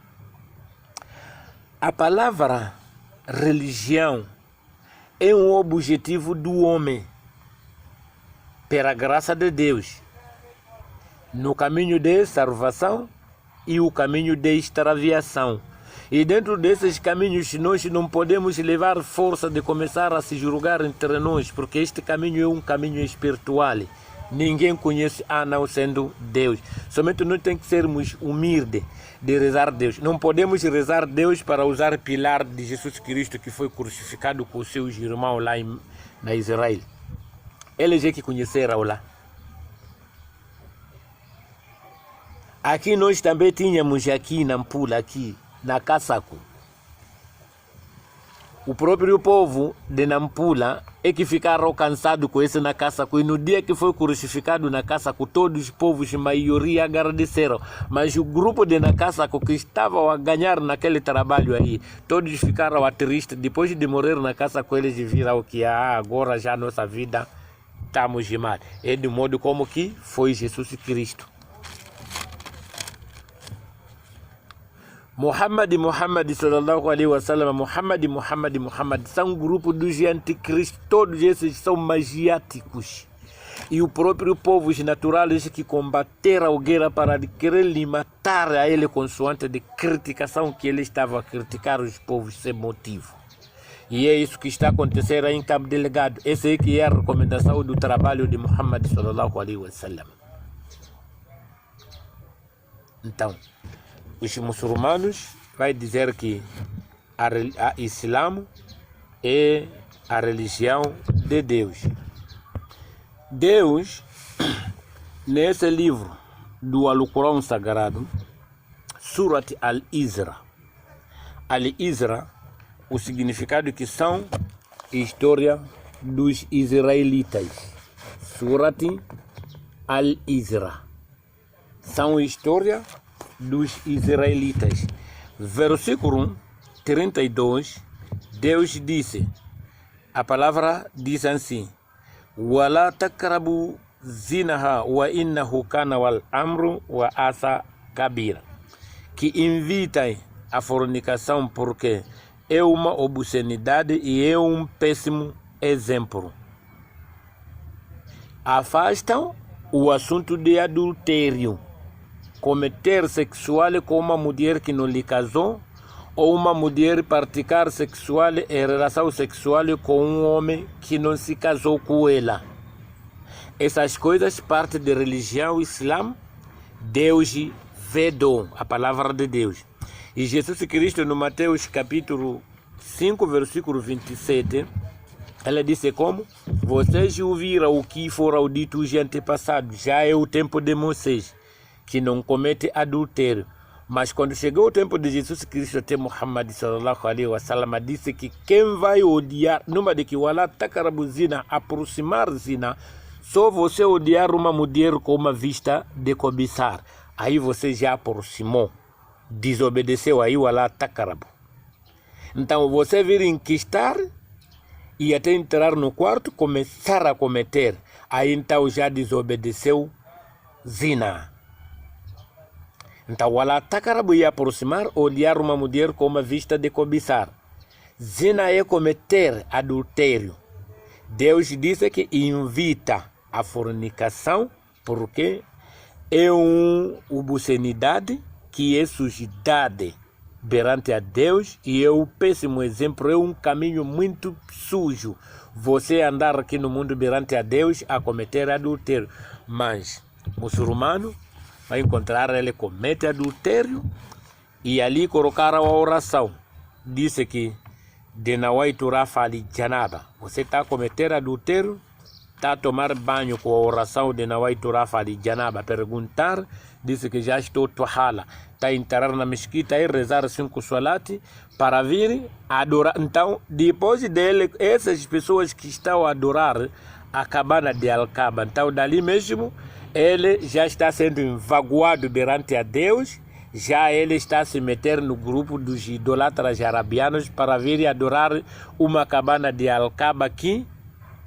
a palavra religião é um objetivo do homem, pela graça de Deus, no caminho de salvação e o caminho de extraviação. E dentro desses caminhos nós não podemos levar força de começar a se julgar entre nós, porque este caminho é um caminho espiritual. Ninguém conhece a não sendo Deus. Somente nós temos que sermos humildes de rezar a Deus. Não podemos rezar a Deus para usar o pilar de Jesus Cristo que foi crucificado com seus irmãos lá na Israel. Eles é que conheceram lá. Aqui nós também tínhamos aqui na Nampula, aqui na Kassaku. O próprio povo de Nampula é que ficaram cansados com esse na Kassaku. E no dia que foi crucificado na Kassaku, todos os povos, a maioria, agradeceram. Mas o grupo de na Kassaku que estavam a ganhar naquele trabalho aí, todos ficaram tristes. Depois de morrer na Kassaku, eles viram que agora já nossa vida estamos mal. É de modo como que foi Jesus Cristo. Muhammad sallallahu alaihi wasallam, Muhammad são um grupo dos anticristos, todos esses são magiáticos. E o próprio povo naturais que combateram a guerra para querer lhe matar a ele consoante de criticação que ele estava a criticar os povos sem motivo. E é isso que está acontecendo aí em Cabo Delgado. Essa é que é a recomendação do trabalho de Muhammad sallallahu alaihi wasallam. Então, os muçulmanos vai dizer que a Islã é a religião de Deus. Deus, nesse livro do Alcorão Sagrado, Surat Al-Isra. Al-Isra, o significado que são história dos israelitas. Surat Al-Isra. São história dos israelitas. Versículo 32, Deus disse, a palavra diz assim, وَلَا تَقْرَبُوا زِنَهَا وَإِنَّهُ كَانَ وَالْأَمْرُ وَأَسَى كَبِيرًا. Que invitem a fornicação porque é uma obscenidade e é um péssimo exemplo. Afastam o assunto de adultério, cometer sexual com uma mulher que não lhe casou, ou uma mulher praticar sexual em relação sexual com um homem que não se casou com ela. Essas coisas parte da religião islã. Deus vedou a palavra de Deus. E Jesus Cristo, no Mateus capítulo 5, versículo 27, ela disse como? Vocês ouviram o que fora dito os antepassados, já é o tempo de Moisés, que não comete adultério. Mas quando chegou o tempo de Jesus Cristo, até Muhammad sallallahu alaihi wasallam disse que quem vai odiar, numa de que wala takarabu zina, aproximar zina, só você odiar uma mulher com uma vista de cobiçar. Aí você já aproximou, desobedeceu aí wala takarabu. Então você vir enquistar e até entrar no quarto, começar a cometer, aí então já desobedeceu zina. Então, wala takarabu ia aproximar, olhar uma mulher com uma vista de cobiçar. Zina é cometer adultério. Deus disse que invita a fornicação porque é uma obscenidade que é sujidade perante a Deus e é um péssimo exemplo, é um caminho muito sujo. Você andar aqui no mundo perante a Deus a cometer adultério. Mas, muçulmano, vai encontrar ele comete adultério e ali colocaram a oração. Disse que de nawaitu rafa ali janaba. Você está a cometer adultério, está a tomar banho com a oração de nawaitu rafa ali janaba. Perguntar, disse que já estou tohala. Está a entrar na mesquita e rezar 5 salati para vir adorar. Então, depois dele, essas pessoas que estão a adorar a cabana de Al-Kaaba, então dali mesmo, ele já está sendo envaguado perante a Deus, já ele está a se meter no grupo dos idolatras arabianos para vir adorar uma cabana de Al-Kaaba que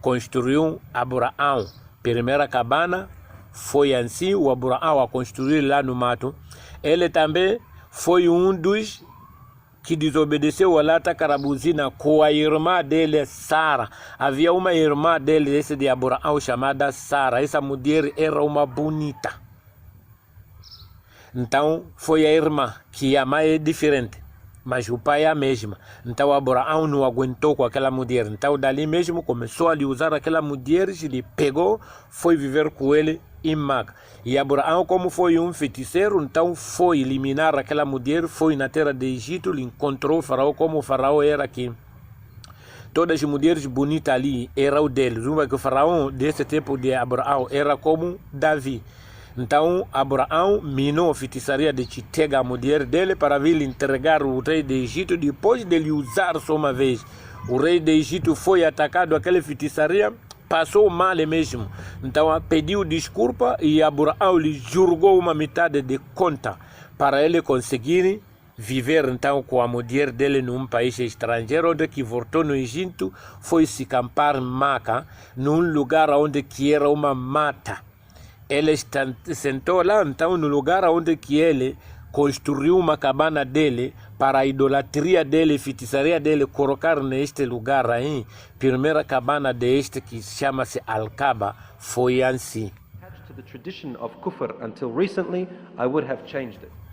construiu Abraão. Primeira cabana foi assim, o Abraão a construir lá no mato. Ele também foi um dos que desobedeceu a lata carabuzina com a irmã dele, Sara. Havia uma irmã dele, esse de Abraão, chamada Sara. Essa mulher era uma bonita. Então, foi a irmã, que a mãe é diferente, mas o pai é a mesma. Então, Abraão não aguentou com aquela mulher. Então, dali mesmo, começou a lhe usar aquela mulher, ele pegou, foi viver com ele em Maca. E Abraão, como foi um feiticeiro, então foi eliminar aquela mulher, foi na terra de Egito, ele encontrou o faraó, como o faraó era aqui. Todas as mulheres bonitas ali eram deles. Uma que o faraó desse tempo de Abraão era como Davi. Então Abraão minou a feitiçaria de Chitega, a mulher dele, para vir entregar o rei de Egito. Depois de lhe usar só uma vez, o rei de Egito foi atacado aquela feitiçaria, passou mal mesmo. Então pediu desculpa e Abraão lhe julgou uma metade de conta para ele conseguir viver então com a mulher dele num país estrangeiro, onde que voltou no Egito, foi se acampar em Maca, num lugar onde que era uma mata. Ele sentou lá então no lugar onde que ele construiu uma cabana dele para a idolatria dele, feitiçaria dele, colocar neste lugar aí. Primeira cabana deste que chama-se Al-Kaaba foi assim.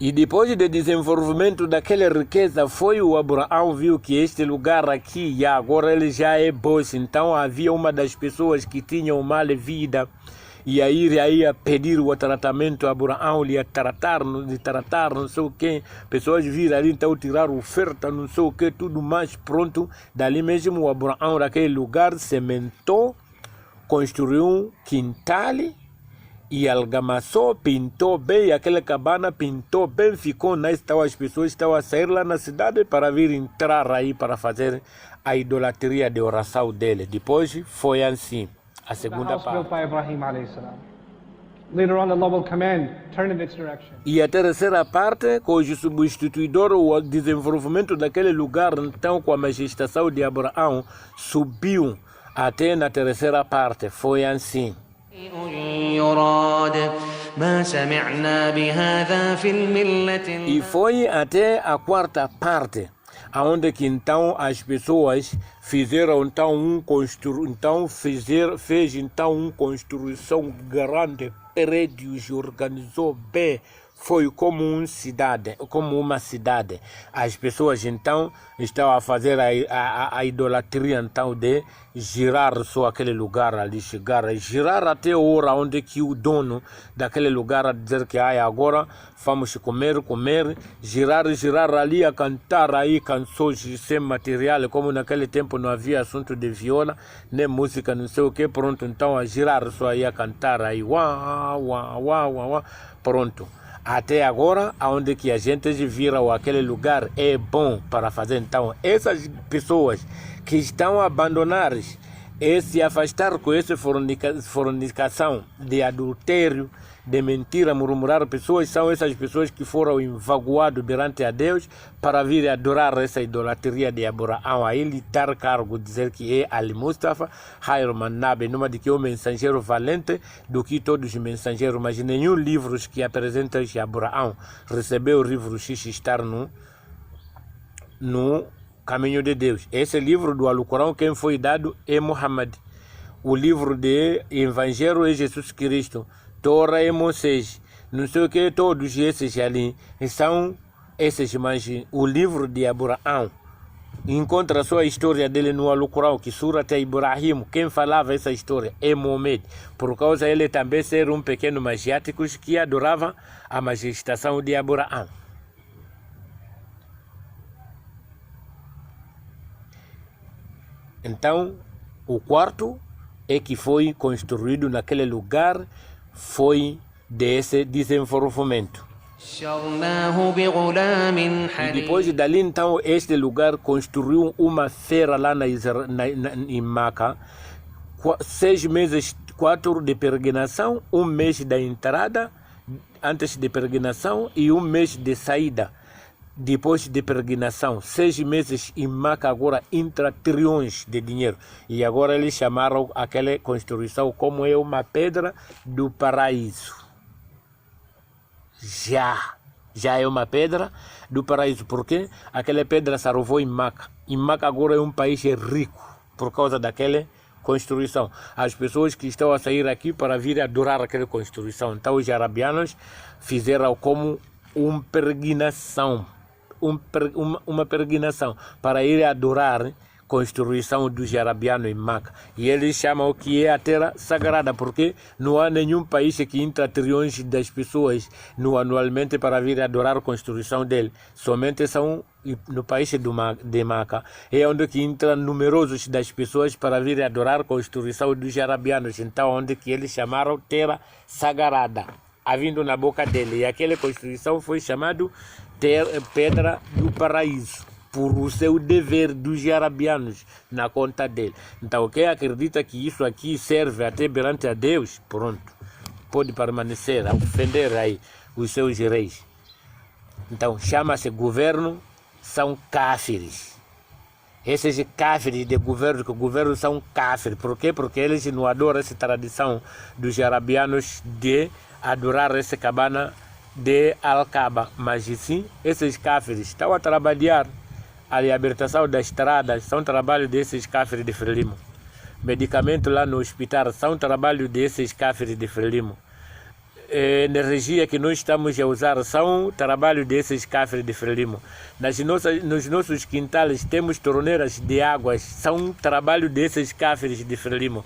E depois do desenvolvimento daquela riqueza, foi o Abraão viu que este lugar aqui, e agora ele já é bom. Então havia uma das pessoas que tinha uma vida ia ir aí a pedir o tratamento a Abraão, ia tratar, não sei o que, pessoas viram ali, então tirar oferta, não sei o que, tudo mais, pronto. Dali mesmo o Abraão daquele lugar sementou, construiu um quintal e algamaçou, pintou bem aquela cabana, pintou bem, ficou nice, então as pessoas estavam a sair lá na cidade para vir entrar aí para fazer a idolatria de oração dele. Depois foi assim, a segunda parte. Later on, Allah will command, turn in its direction. E a terceira parte, cujo substituidor, o desenvolvimento daquele lugar, então, com a majestação de Abraão, subiu até na terceira parte. Foi assim. E foi até a quarta parte, aonde que então as pessoas fizeram então fez uma construção grande, prédios, organizou bem, foi como uma cidade. As pessoas então estão a fazer a idolatria então de girar só aquele lugar ali, girar até a hora onde que o dono daquele lugar a dizer que agora vamos comer, girar ali a cantar aí canções sem material, como naquele tempo não havia assunto de viola, nem música, não sei o que, pronto, então a girar só aí a cantar aí, pronto. Até agora, onde que a gente vira aquele lugar é bom para fazer. Então, essas pessoas que estão a abandonar e se afastar com essa fornicação de adultério, de mentira, murmurar pessoas, são essas pessoas que foram envaguadas perante a Deus para vir adorar essa idolatria de Abraão. A ele dar cargo, dizer que é Al-Mustafa, Hayr Nabi, numa de que é o mensageiro valente do que todos os mensageiros, mas nenhum livro que apresenta que Abraão recebeu o livro X estar no caminho de Deus. Esse livro do Alcorão, quem foi dado é Muhammad. O livro de Evangelho é Jesus Cristo. Torá e Moisés, não sei o que, todos esses ali são esses, mas o livro de Abraão encontra a sua história dele no Alcorão, que Surat Ibrahim, quem falava essa história é Mohamed, por causa ele também ser um pequeno magiático que adorava a majestação de Abraão. Então, o quarto é que foi construído naquele lugar, foi desse desenvolvimento. E depois dali, então, este lugar construiu uma feira lá em Meca, 6 meses, 4 de peregrinação, 1 mês da entrada, antes de peregrinação, e 1 mês de saída. Depois de peregrinação, 6 meses em Meca, agora entra trilhões de dinheiro. E agora eles chamaram aquela construção como é uma pedra do paraíso. Já é uma pedra do paraíso. Por quê? Aquela pedra se arruvou em Meca. E Meca agora é um país rico por causa daquela construção. As pessoas que estão a sair aqui para vir adorar aquela construção. Então os arabianos fizeram como uma peregrinação. Uma peregrinação para ir adorar a construção dos arabianos em Meca. E eles chamam o que é a terra sagrada, porque não há nenhum país que entra trilhões das pessoas anualmente para vir adorar a construção dele. Somente são no país de Meca. É onde que entram numerosos das pessoas para vir adorar a construção dos arabianos. Então, onde que eles chamaram terra sagrada, vindo na boca dele. E aquela construção foi chamada pedra do paraíso, por o seu dever dos arabianos na conta dele. Então, quem acredita que isso aqui serve até perante a Deus, pronto, pode permanecer a ofender aí os seus reis. Então, chama-se governo, são cáfires. Esses cáfires de governo, que o governo são cáfires. Por quê? Porque eles não adoram essa tradição dos arabianos de adorar essa cabana de Al-Kaaba, mas sim, esses cáfires estão a trabalhar a libertação das estradas, são trabalho desses cáfires de Frelimo. Medicamento lá no hospital, são trabalho desses cáfires de Frelimo. Energia que nós estamos a usar, são trabalho desses cáfires de Frelimo. Nos nossos quintais temos torneiras de águas, são trabalho desses cáfires de Frelimo.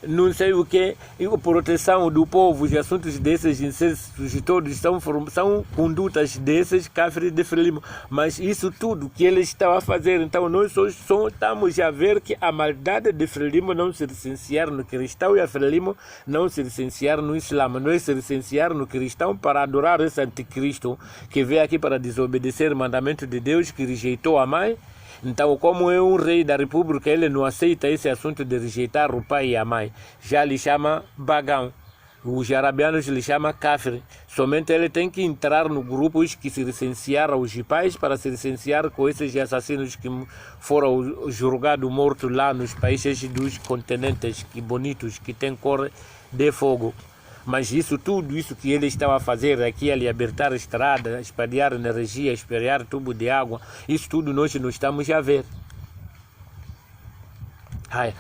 não sei o que, e a proteção do povo, os assuntos desses incestos todos são condutas desses cafres de Frelimo. Mas isso tudo que ele estava a fazer, então nós só estamos a ver que a maldade de Frelimo não se licenciar no cristão e a Frelimo não se licenciar no Islã, não se licenciar no cristão para adorar esse anticristo que veio aqui para desobedecer o mandamento de Deus, que rejeitou a mãe. Então, como é um rei da república, ele não aceita esse assunto de rejeitar o pai e a mãe. Já lhe chama bagão. Os arabianos lhe chamam kafir. Somente ele tem que entrar no grupo que se licenciar aos pais para se licenciar com esses assassinos que foram julgados mortos lá nos países dos continentes que bonitos, que tem cor de fogo. Mas isso tudo, isso que ele estava a fazer aqui, ali, abertar a estrada, espalhar energia, espalhar tubo de água, isso tudo nós não estamos a ver. Ai,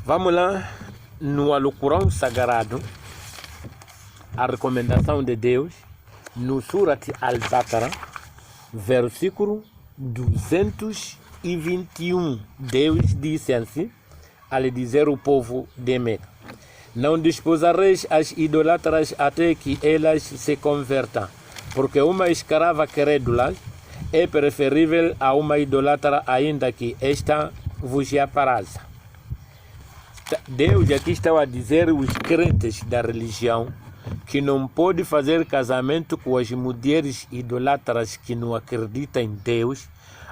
vamos lá no Alcorão Sagrado, a recomendação de Deus, no Surat Al-Baqarah, versículo 221. Deus disse assim, ao dizer ao povo de Meca: não desposareis as idolatras até que elas se convertam, porque uma escrava crédula é preferível a uma idolatra, ainda que esta vos aparaza. Deus aqui estava a dizer os crentes da religião que não pode fazer casamento com as mulheres idolatras que não acreditam em Deus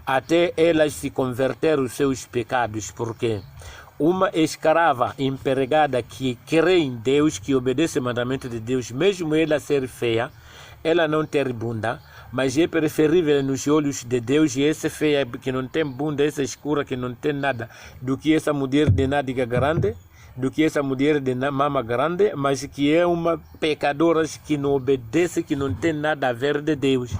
até elas se converterem os seus pecados, porque uma escrava empregada que crê em Deus, que obedece o mandamento de Deus, mesmo ela ser feia, ela não ter bunda, mas é preferível nos olhos de Deus e essa feia que não tem bunda, essa escura que não tem nada, do que essa mulher de nádega grande, do que essa mulher de mama grande, mas que é uma pecadora que não obedece, que não tem nada a ver de Deus.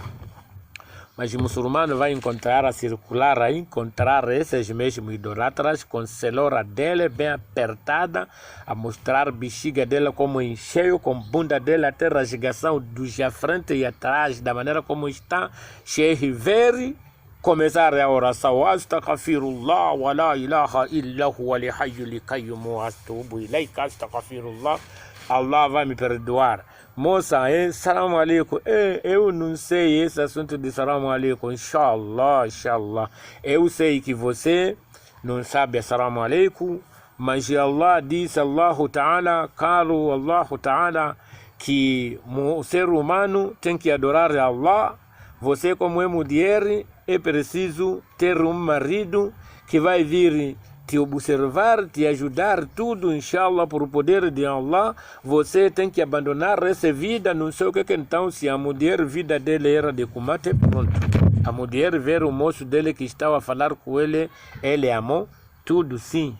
Mas o muçulmano vai encontrar a circular, a encontrar esses mesmos idolatras com a cenoura dela bem apertada, a mostrar a bexiga dela como em cheio, com a bunda dela até rasgação dos à frente e atrás, da maneira como está, cheio de ver, começar a oração: astaghfirullah wa la ilaha illa huwa li hayyul qayyum astubu ilayka astaghfirullah, Allah vai me perdoar. Moça, salam aleikum. Eu não sei esse assunto de salam aleikum. Inshallah, inshallah. Eu sei que você não sabe salam aleikum, mas Allah disse, Allahu Ta'ala, calo Allahu Ta'ala, que o ser humano tem que adorar a Allah. Você, como é mulher, é preciso ter um marido que vai vir te observar, te ajudar, tudo, inshallah, por o poder de Allah. Você tem que abandonar essa vida, não sei o que. Então, se a mulher, a vida dele era de combate, pronto. A mulher ver o moço dele que estava a falar com ele, ele amou, tudo sim.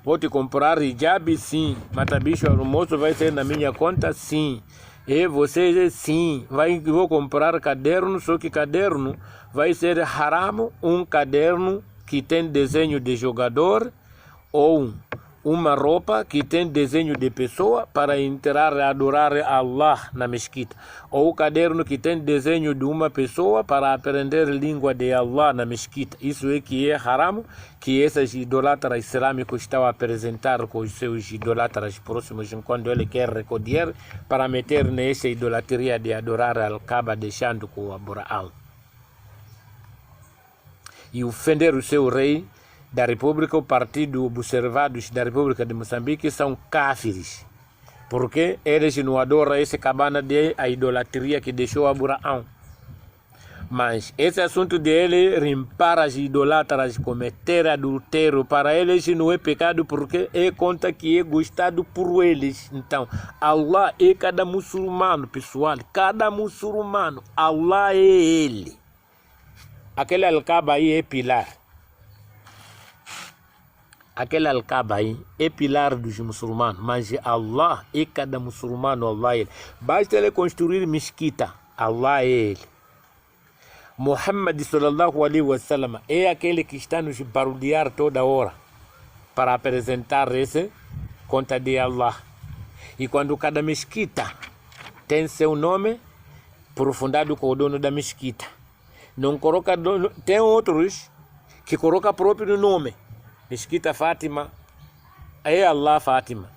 Vou te comprar hijab, sim. Mata bicho, o moço vai ser na minha conta, sim. E você, sim. Vou comprar caderno, só que caderno vai ser haram, um caderno que tem desenho de jogador, ou uma roupa que tem desenho de pessoa para entrar a adorar Allah na mesquita, ou o caderno que tem desenho de uma pessoa para aprender a língua de Allah na mesquita. Isso é que é haram, que esses idolatras islâmicos estão a apresentar com os seus idolatras próximos, quando ele quer recolher para meter nessa idolatria de adorar Al-Kaaba, deixando com o Abraão e ofender o seu rei da República. O partido observados da República de Moçambique são cáfires, porque eles não adoram esse cabana de a idolatria que deixou Abraão. Mas esse assunto dele limpar as idolatras, cometer adultério, para eles não é pecado, porque é conta que é gostado por eles. Então, Allah é cada muçulmano, pessoal, cada muçulmano, Allah é ele. Aquele Al-Kaaba aí é pilar. Aquele Al-Kaaba aí é pilar dos muçulmanos. Mas Allah é cada muçulmano, Allah é ele. Basta ele construir mesquita, Allah é ele. Muhammad sallallahu alaihi wasallam é aquele que está nos barulhar toda hora para apresentar esse conta de Allah. E quando cada mesquita tem seu nome, aprofundado com o dono da mesquita. Não coloca, tem outros que colocam próprio nome. Mesquita Fátima, é Allah Fátima.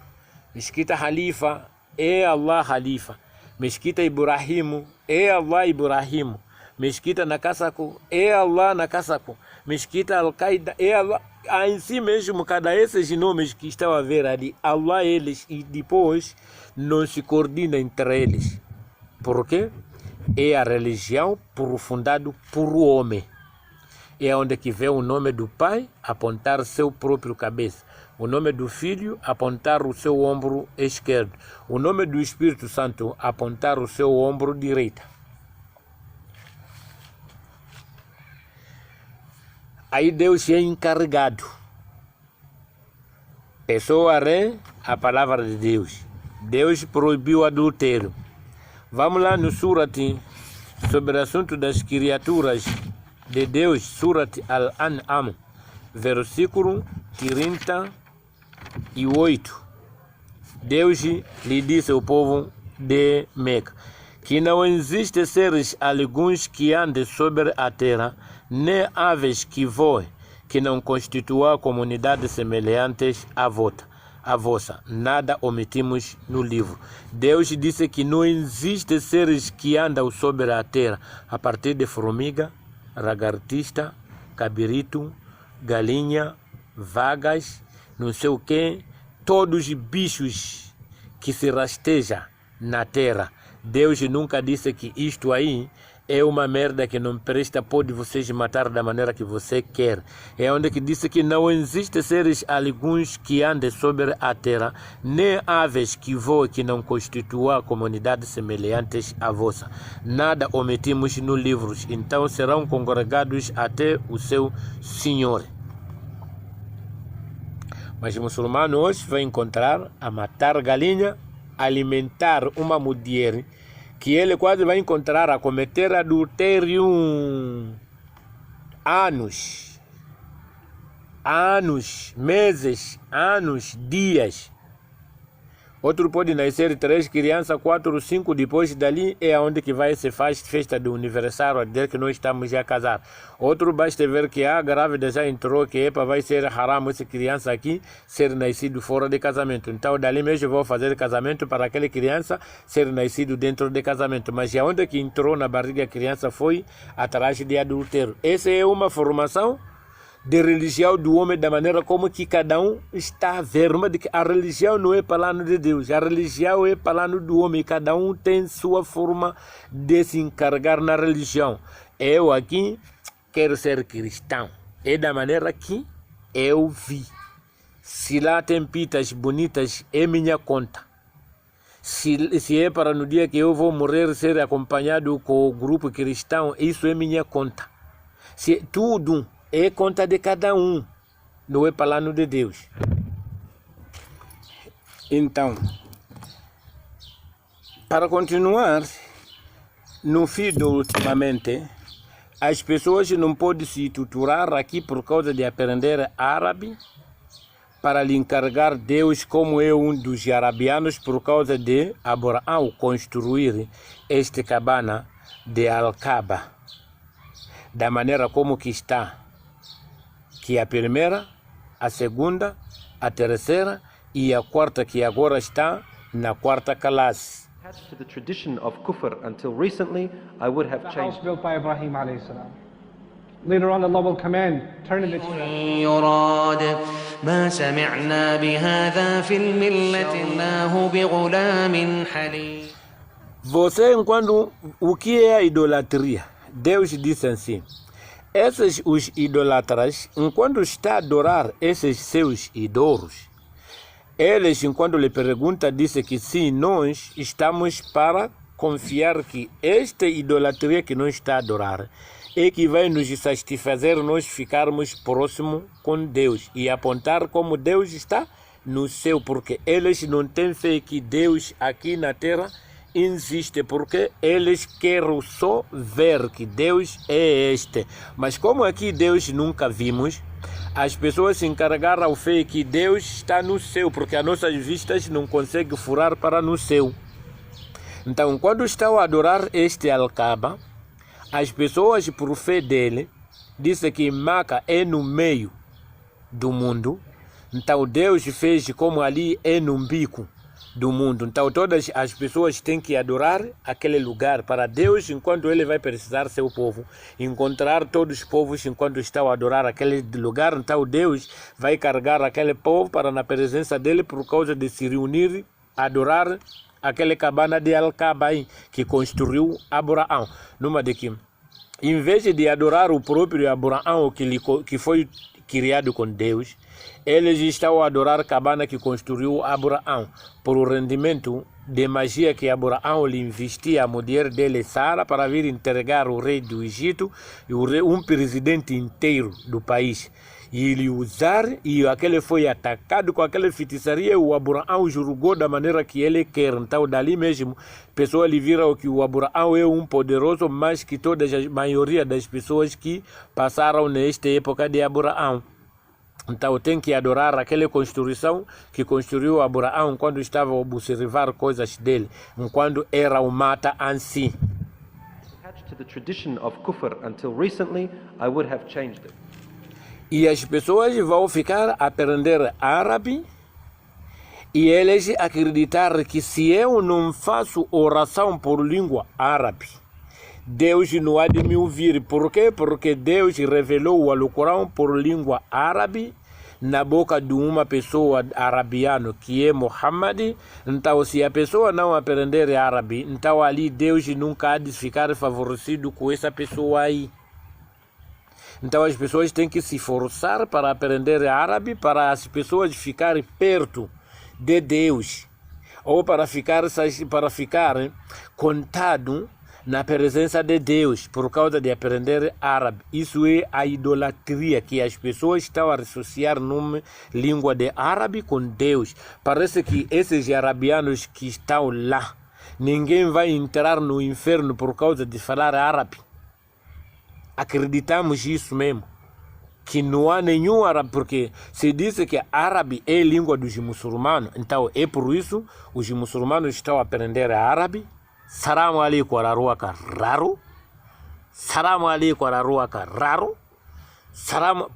Mesquita Halifa é Allah Halifa. Mesquita Ibrahim é Allah Ibrahim. Mesquita Nakasaku é Allah Nakasaku. Mesquita Al-Qaeda é Allah. Em si mesmo, cada esses nomes que estão a ver ali, Allah eles, e depois não se coordena entre eles. Por quê? É a religião aprofundada por o homem. É onde que vê o nome do pai apontar seu próprio cabeça. O nome do filho apontar o seu ombro esquerdo. O nome do Espírito Santo apontar o seu ombro direito. Aí Deus é encarregado. Pessoa é a palavra de Deus. Deus proibiu o adultério. Vamos lá no Surat sobre o assunto das criaturas de Deus, Surat Al-An'am, versículo 38. Deus lhe disse ao povo de Meca que não existe seres alguns que andem sobre a terra, nem aves que voem, que não constituam comunidades semelhantes à vossa. Nada omitimos no livro. Deus disse que não existe seres que andam sobre a terra, a partir de formiga, lagartista, cabirito, galinha, vagas, não sei o que, todos os bichos que se rastejam na terra. Deus nunca disse que isto aí é uma merda que não presta, pode vocês matar da maneira que você quer. É onde que disse que não existe seres alguns que andem sobre a terra, nem aves que voem, que não constituam comunidades semelhantes à vossa. Nada omitimos no livro, então serão congregados até o seu Senhor. Mas o muçulmano hoje vai encontrar a matar galinha, alimentar uma mulher, que ele quase vai encontrar a cometer adultério anos, meses, anos, dias. Outro pode nascer 3 crianças, 4, 5, depois dali é onde que vai se faz festa do aniversário, a dizer que nós estamos já casados. Outro basta ver que a grávida já entrou, que vai ser haram essa criança aqui ser nascido fora de casamento. Então dali mesmo vou fazer casamento para aquela criança ser nascido dentro de casamento. Mas já onde que entrou na barriga a criança foi atrás de adultério. Essa é uma formação de religião do homem, da maneira como que cada um está a ver, mas de que a religião não é plano de Deus, a religião é plano do homem, cada um tem sua forma de se encarregar na religião. Eu aqui quero ser cristão, é da maneira que eu vi. Se lá tem pitas bonitas, é minha conta. Se é para no dia que eu vou morrer ser acompanhado com o grupo cristão, isso é minha conta. Se tudo é conta de cada um, não é plano de Deus. Então, para continuar, no filho ultimamente, as pessoas não podem se tutorar aqui por causa de aprender árabe, para lhe encarregar Deus como é um dos arabianos, por causa de Abraão construir este cabana de Al-Kaaba, da maneira como que está. Que a primeira, a segunda, a terceira e a quarta, que agora está na quarta classe. To the tradition of kufr, until recently, I would have The changed. house built by Ibrahim alayhi salam. Later on, Allah will command, turn in its direction. يراد ما سمعنا بهذا في الملة الله بغلام حليم. Você, enquanto o que é a idolatria? Deus disse assim: esses os idolatras, enquanto está a adorar esses seus ídolos, eles, enquanto lhe pergunta, disse que sim, nós estamos para confiar que esta idolatria que nós está a adorar é que vai nos satisfazer, nós ficarmos próximos com Deus e apontar como Deus está no céu, porque eles não têm fé que Deus aqui na terra existe, porque eles querem só ver que Deus é este. Mas como aqui Deus nunca vimos, as pessoas se encarregaram ao fé que Deus está no céu, porque as nossas vistas não conseguem furar para no céu. Então, quando estão a adorar este Al-Kaaba, as pessoas, por fé dele, dizem que Meca é no meio do mundo, Então Deus fez como ali é no bico do mundo. Então todas as pessoas têm que adorar aquele lugar para Deus, enquanto Ele vai precisar seu povo. Encontrar todos os povos enquanto estão a adorar aquele lugar. Então Deus vai carregar aquele povo para na presença dele por causa de se reunir, adorar aquela cabana de Al-Kaaba que construiu Abraão. Numa de que, em vez de adorar o próprio Abraão que foi criado com Deus, eles estão a adorar a cabana que construiu Abraão, por o rendimento de magia que Abraão lhe investia a mulher dele, Sara, para vir entregar o rei do Egito e um presidente inteiro do país. E ele usar, e aquele foi atacado com aquela feitiçaria, o Abraão julgou da maneira que ele quer. Então, dali mesmo, pessoas lhe viram que o Abraão é um poderoso, mais que toda a maioria das pessoas que passaram nesta época de Abraão. Então tem que adorar aquela construção que construiu Abraão quando estava a observar coisas dele, enquanto era o mata em si. Attached to the tradition of kufr until recently, I would have changed it. E as pessoas vão ficar a aprender árabe e eles acreditar que se eu não faço oração por língua árabe, Deus não há de me ouvir. Por quê? Porque Deus revelou o Alcorão por língua árabe na boca de uma pessoa arabiana que é Muhammad. Então, se a pessoa não aprender árabe, então ali Deus nunca há de ficar favorecido com essa pessoa aí. Então, as pessoas têm que se forçar para aprender árabe, para as pessoas ficarem perto de Deus, ou para ficar contado na presença de Deus, por causa de aprender árabe. Isso é a idolatria que as pessoas estão a associar numa língua de árabe com Deus. Parece que esses arabianos que estão lá, ninguém vai entrar no inferno por causa de falar árabe. Acreditamos isso mesmo, que não há nenhum árabe, porque se diz que árabe é língua dos muçulmanos, então é por isso os muçulmanos estão a aprender árabe. Salamu alaikum araruaka raro. Salamu alaikum araruaka raro.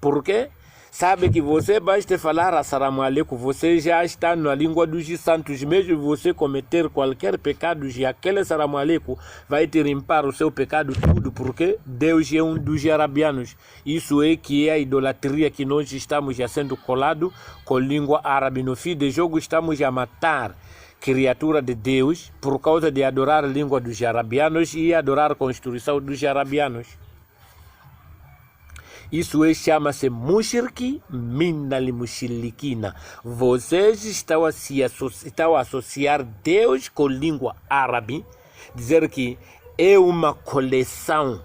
Por quê? Sabe que você basta falar assalamu alaikum, você já está na língua dos santos. Mesmo você cometer qualquer pecado, e aquele assalamu alaikum vai te limpar o seu pecado tudo, porque Deus é um dos arabianos. Isso é que é a idolatria que nós estamos já sendo colado com língua árabe. No fim de jogo estamos a matar criatura de Deus por causa de adorar a língua dos arabianos e adorar a construção dos arabianos. Isso chama-se mushrik minal mushrikin. Vocês estão a associar Deus com língua árabe, dizer que é uma coleção,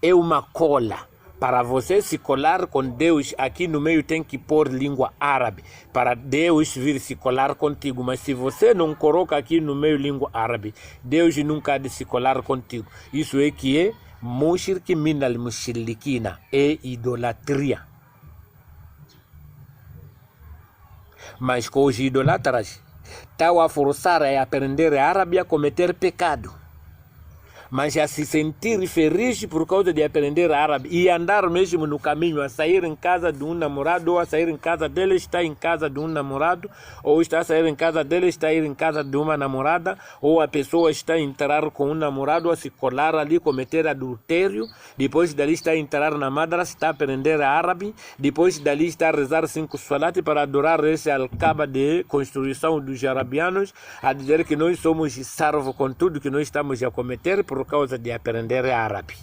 é uma cola. Para você se colar com Deus, aqui no meio tem que pôr língua árabe, para Deus vir se colar contigo. Mas se você não coloca aqui no meio língua árabe, Deus nunca há de se colar contigo. Isso é que é mushrik minal mushrikin, é idolatria. Mas com os idolatras, estão a forçar a aprender árabe a cometer pecado, mas a se sentir feliz por causa de aprender árabe e andar mesmo no caminho, a sair em casa de um namorado, ou a sair em casa dele, está em casa de um namorado, ou está a sair em casa dele, está a ir em casa de uma namorada, ou a pessoa está a entrar com um namorado, a se colar ali, cometer adultério, depois dali está a entrar na madrasa, está a aprender árabe, depois dali está a rezar 5 salat para adorar esse Al-Kaaba de construção dos arabianos, a dizer que nós somos salvos com tudo que nós estamos a cometer por causa de aprender árabe.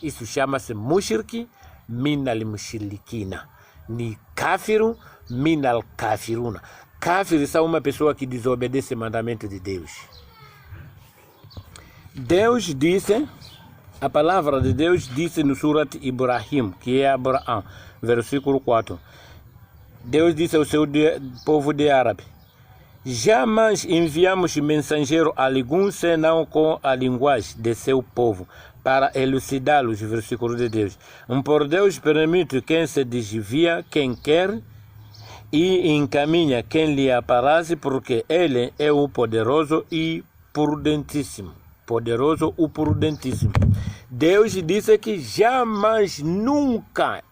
Isso chama-se mushrik minal mushrikin, ni kafiru minal kafiruna. Kafir são uma pessoa que desobedece o mandamento de Deus. Deus disse, a palavra de Deus disse no Surat Ibrahim, que é Abraão, versículo 4. Deus disse ao seu povo de árabe: jamais enviamos mensageiro algum senão com a linguagem de seu povo, para elucidá-los, versículo de Deus. Por Deus permite quem se desvia, quem quer, e encaminha quem lhe apraz, porque Ele é o poderoso e prudentíssimo. Poderoso e prudentíssimo. Deus disse que jamais, nunca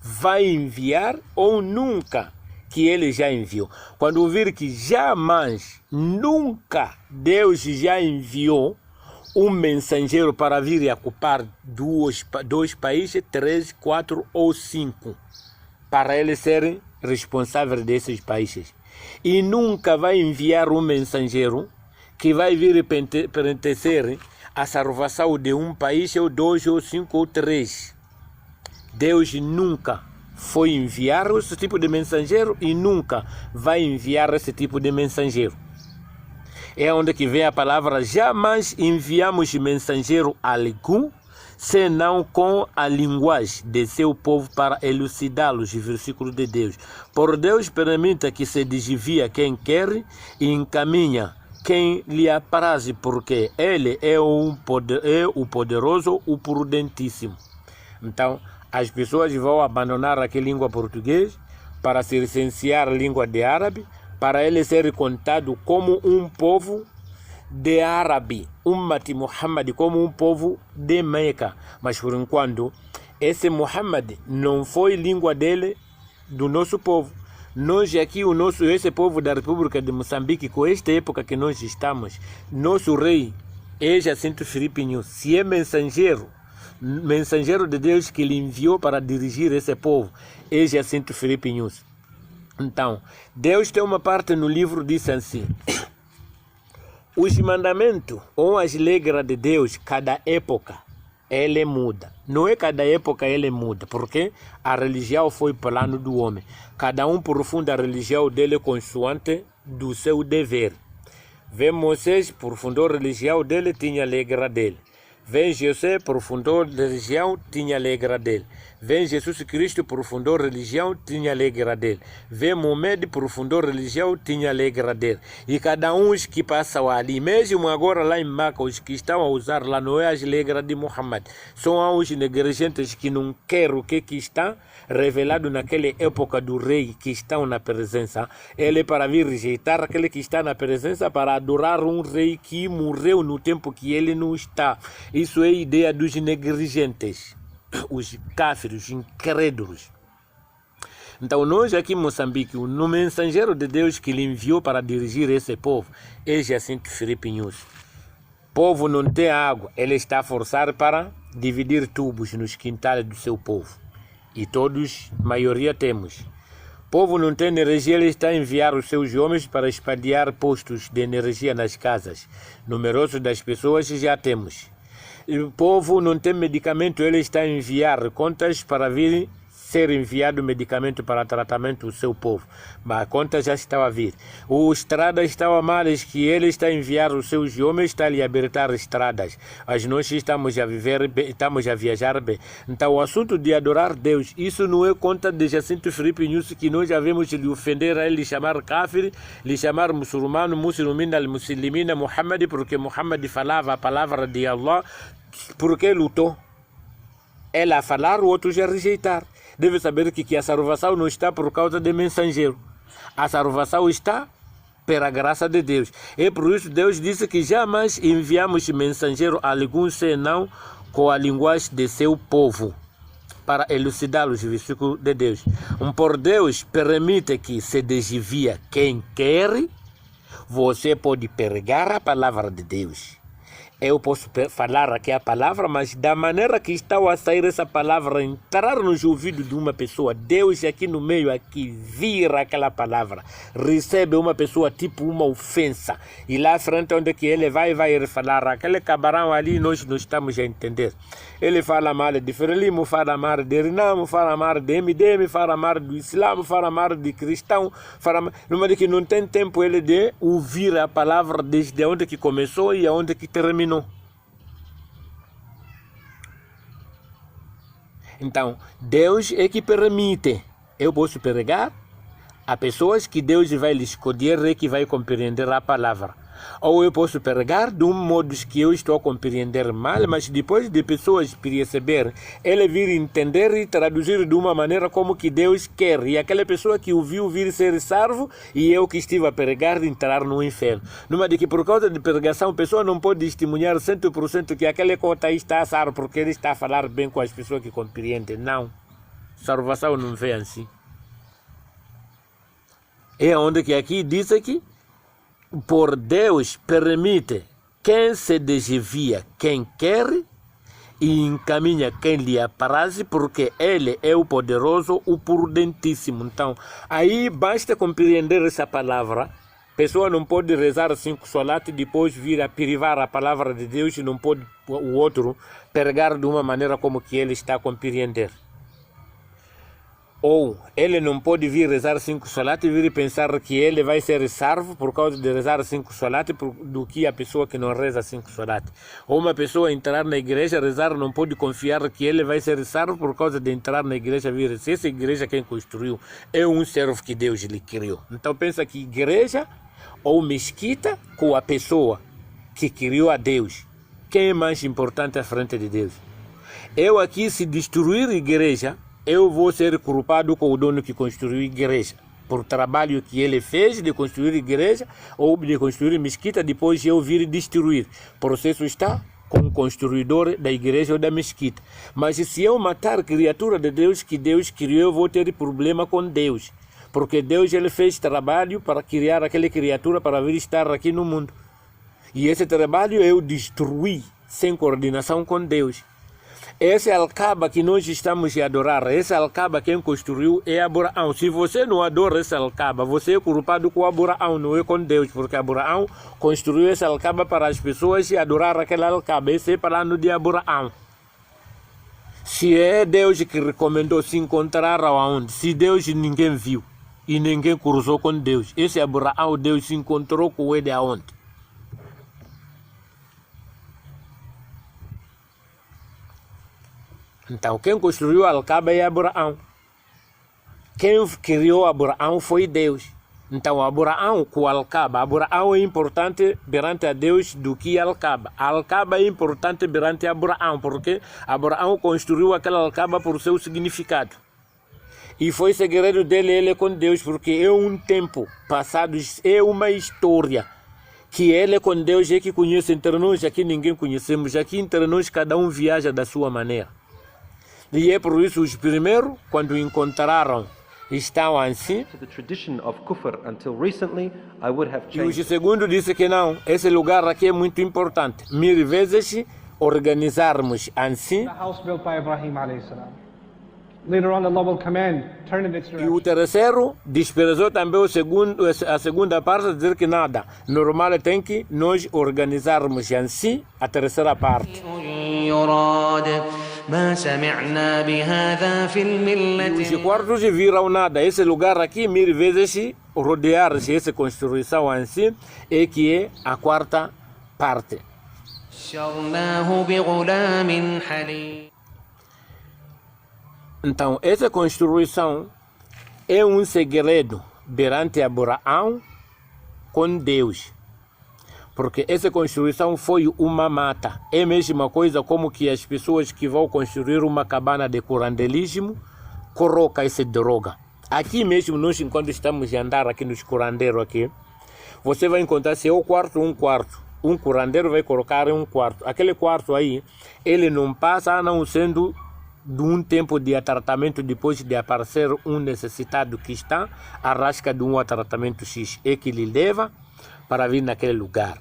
vai enviar ou nunca que ele já enviou. Quando ouvir que jamais, nunca Deus já enviou um mensageiro para vir e ocupar dois países, 3, 4 ou 5, para ele ser responsável desses países. E nunca vai enviar um mensageiro que vai vir pertencer à salvação de um país, ou 2, ou 5, ou 3. Deus nunca foi enviar esse tipo de mensageiro e nunca vai enviar esse tipo de mensageiro. É onde que vem a palavra: jamais enviamos mensageiro algum, senão com a linguagem de seu povo para elucidá-los. Versículo de Deus. Por Deus permita que se desvia quem quer e encaminha quem lhe apraz, porque Ele é o poderoso, o prudentíssimo. Então, as pessoas vão abandonar a língua portuguesa para se licenciar a língua de árabe, para ele ser contado como um povo de árabe, Ummat Muhammad, como um povo de Meca. Mas por enquanto, esse Muhammad não foi língua dele, do nosso povo. Nós aqui, esse povo da República de Moçambique, com esta época que nós estamos, nosso rei é Jacinto Filipe Nyusi. Se é mensageiro de Deus que lhe enviou para dirigir esse povo, é Jacinto Filipe Nyusi. Então, Deus tem uma parte no livro, diz assim: os mandamentos ou as regras de Deus, cada época, ele muda. Não é cada época ele muda, porque a religião foi plano do homem. Cada um aprofunda a religião dele consoante do seu dever. Vê Moisés, aprofundou a religião dele, tinha a regra dele. Vem José, aprofundou a religião, tinha a regra dele. Vem Jesus Cristo, aprofundou a religião, tinha a regra dele. Vem Mohamed, aprofundou a religião, tinha a regra dele. E cada um os que passam ali, mesmo agora lá em Meca, os que estão a usar lá, não é as regras de Muhammad. São os negligentes que não querem o que está revelado naquela época do rei que estão na presença. Ele para vir rejeitar aquele que está na presença para adorar um rei que morreu no tempo que ele não está. Isso é a ideia dos negligentes, os cáfiros, os incrédulos. Então nós aqui em Moçambique, no mensageiro de Deus que lhe enviou para dirigir esse povo é Jacinto Filipe Nyusi. O povo não tem água, ele está a forçar para dividir tubos nos quintais do seu povo. E todos, maioria temos. O povo não tem energia, ele está a enviar os seus homens para espalhar postos de energia nas casas. Numerosos das pessoas já temos. O povo não tem medicamento, ele está a enviar contas para vir ser enviado medicamento para tratamento do seu povo. Mas a conta já estava a vir. As estradas estavam malas, que ele está a enviar os seus homens, está a lhe abertar estradas. Mas nós estamos a viver bem, estamos a viajar bem. Então o assunto de adorar Deus, isso não é conta de Jacinto Filipe Nyusi, que nós já vemos lhe ofender a ele, lhe chamar kafir, lhe chamar muçulmano, muslimina, al-muslimina, Muhammad, porque Muhammad falava a palavra de Allah, porque lutou. Ela a falar, o outro já a rejeitar. Deve saber que a salvação não está por causa de mensageiro. A salvação está pela graça de Deus. E por isso Deus disse que jamais enviamos mensageiro algum senão com a linguagem de seu povo, para elucidá-los. Versículo de Deus. Por Deus permite que se desvia quem quer. Você pode pregar a palavra de Deus. Eu posso falar aqui a palavra, mas da maneira que está a sair essa palavra, entrar nos ouvidos de uma pessoa, Deus aqui no meio, aqui vira aquela palavra, recebe uma pessoa tipo uma ofensa, e lá à frente onde que ele vai falar, aquele cabarão ali nós não estamos a entender. Ele fala mal de Frelimo, fala mal de Renamo, fala mal de MDM, fala mal do Islã, fala mal de cristão, fala mal, numa de que não tem tempo ele de ouvir a palavra desde onde que começou e aonde que terminou. Então, Deus é que permite. Eu posso pregar a pessoas que Deus vai lhes escolher e que vai compreender a palavra. Ou eu posso pregar de um modo que eu estou a compreender mal, mas depois de pessoas perceber, ele vir entender e traduzir de uma maneira como que Deus quer. E aquela pessoa que ouviu vir ser salvo e eu que estive a pregar de entrar no inferno. Numa de que por causa de pregação, a pessoa não pode testemunhar 100% que aquele conta está salvo porque ele está a falar bem com as pessoas que compreendem. Não. Salvação não vem assim. É onde que aqui diz aqui, por Deus permite quem se desvia, quem quer, e encaminha quem lhe apraz, porque Ele é o poderoso, o prudentíssimo. Então, aí basta compreender essa palavra. A pessoa não pode rezar 5 solat e depois vir a privar a palavra de Deus e não pode o outro pegar de uma maneira como que ele está a compreender. Ou ele não pode vir rezar 5 solat e vir pensar que ele vai ser salvo por causa de rezar 5 solat do que a pessoa que não reza 5 solat. Ou uma pessoa entrar na igreja, rezar, não pode confiar que ele vai ser salvo por causa de entrar na igreja, vir. Se essa igreja quem construiu é um servo que Deus lhe criou. Então pensa que igreja ou mesquita com a pessoa que criou a Deus. Quem é mais importante à frente de Deus? Eu aqui, se destruir a igreja, eu vou ser culpado com o dono que construiu a igreja, por trabalho que ele fez de construir a igreja ou de construir a mesquita, depois eu vir destruir. O processo está com o construidor da igreja ou da mesquita. Mas se eu matar a criatura de Deus que Deus criou, eu vou ter problema com Deus. Porque Deus ele fez trabalho para criar aquela criatura para vir estar aqui no mundo. E esse trabalho eu destruí sem coordenação com Deus. Esse Alcaba que nós estamos a adorar, esse Alcaba quem construiu é Abraão. Se você não adora esse Alcaba, você é culpado com Abraão, não é com Deus, porque Abraão construiu esse Alcaba para as pessoas adorar aquele Alcaba. Esse é plano de Abraão. Se é Deus que recomendou se encontrar aonde? Se Deus ninguém viu e ninguém cruzou com Deus, esse Abraão, Deus se encontrou com ele aonde? Então, quem construiu Alcaba é Abraão. Quem criou Abraão foi Deus. Então, Abraão com Alcaba. Abraão é importante perante a Deus do que Alcaba. Alcaba é importante perante Abraão, porque Abraão construiu aquela Alcaba por seu significado. E foi segredo dele, ele com Deus, porque é um tempo passado, é uma história que ele com Deus é que conhece. Entre nós aqui ninguém conhecemos. Aqui entre nós cada um viaja da sua maneira. E é por isso os primeiros, quando encontraram, estão assim. E os segundos disse que não, esse lugar aqui é muito importante. Mil vezes organizarmos assim. The house built by Ibrahim alayhi salam. Later on, Allah will command, turn in its E o direction. terceiro desprezou também a segunda parte, dizer que nada. Normal tem que nós organizarmos assim a terceira parte. يراد ما سمعنا بهذا في E os الملة quartos viram nada. Esse lugar aqui, mil vezes rodear-se essa construção assim, é que é a quarta parte. بشرناه بغلام حليم. Então, essa construção é um segredo perante Abraão com Deus. Porque essa construção foi uma mata. É a mesma coisa como que as pessoas que vão construir uma cabana de curandelismo colocam essa droga. Aqui mesmo, nós enquanto estamos a andar aqui nos curandeiros aqui, você vai encontrar se é o quarto. Um curandeiro vai colocar em um quarto. Aquele quarto aí, ele não passa a não sendo de um tempo de tratamento depois de aparecer um necessitado que está à rasca de um tratamento X. É que lhe leva para vir naquele lugar.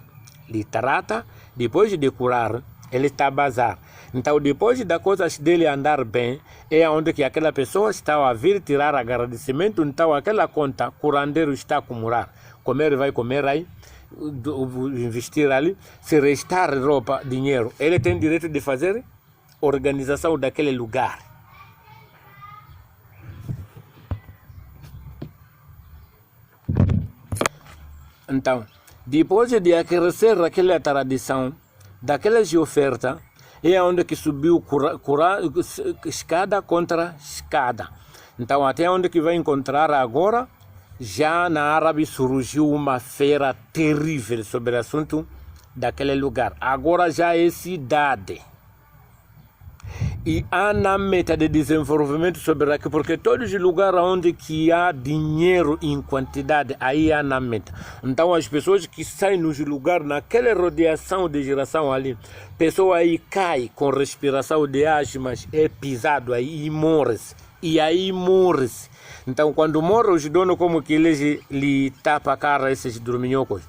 Lhe trata, depois de curar, ele está a bazar. Então, depois das coisas dele andar bem, é onde que aquela pessoa está a vir tirar agradecimento. Então, aquela conta, curandeiro está a comer. Comer, vai comer aí, investir ali. Se restar roupa, dinheiro, ele tem direito de fazer organização daquele lugar. Então, depois de acrescer aquela tradição, daquelas ofertas, é onde que subiu escada contra escada. Então, até onde que vai encontrar agora, já na Árabe surgiu uma feira terrível sobre o assunto daquele lugar. Agora já é cidade. E há na meta de desenvolvimento sobre aqui, porque todos os lugares onde que há dinheiro em quantidade, aí há na meta. Então as pessoas que saem nos lugares, naquela rodeação de geração ali, pessoa aí cai com respiração de asmas, é pisado aí e morre. e aí morre-se. Então, quando morre, os donos como que eles lhe tapam a cara esses dorminhocos.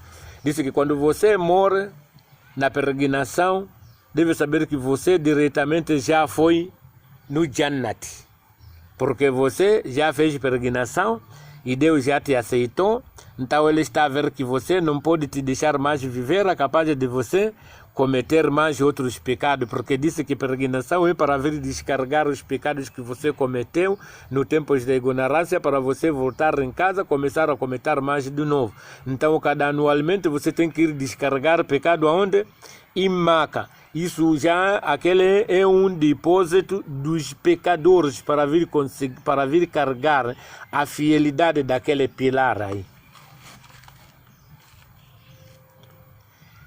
Disse que quando você morre na peregrinação, deve saber que você diretamente já foi no Jannat. Porque você já fez peregrinação e Deus já te aceitou. Então ele está a ver que você não pode te deixar mais viver, é capaz de você cometer mais outros pecados, porque disse que peregrinação é para vir descarregar os pecados que você cometeu no tempo da ignorância, para você voltar em casa, começar a cometer mais de novo. Então, cada anualmente você tem que ir descarregar pecado aonde? Em Meca. Isso já, aquele é um depósito dos pecadores para vir carregar a fidelidade daquele pilar aí.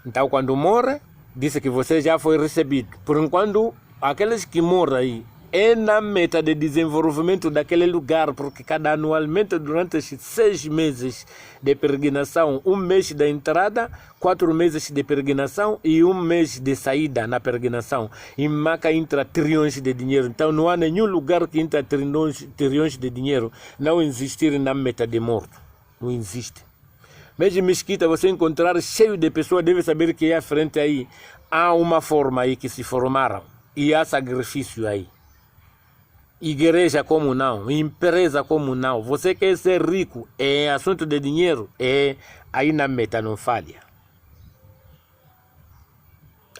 Então, quando morre, disse que você já foi recebido. Por enquanto, aqueles que morrem aí é na meta de desenvolvimento daquele lugar, porque cada anualmente, durante esses 6 meses de peregrinação, 1 mês da entrada, 4 meses de peregrinação e 1 mês de saída na peregrinação. Em Meca entra trilhões de dinheiro. Então não há nenhum lugar que entra trilhões de dinheiro não existir na meta de morto. Não existe. Mesmo em Mesquita, você encontrar cheio de pessoas, deve saber que à frente aí há uma forma aí que se formaram. E há sacrifício aí. Igreja comunal, empresa comunal. Você quer ser rico, é assunto de dinheiro, é aí na meta não falha.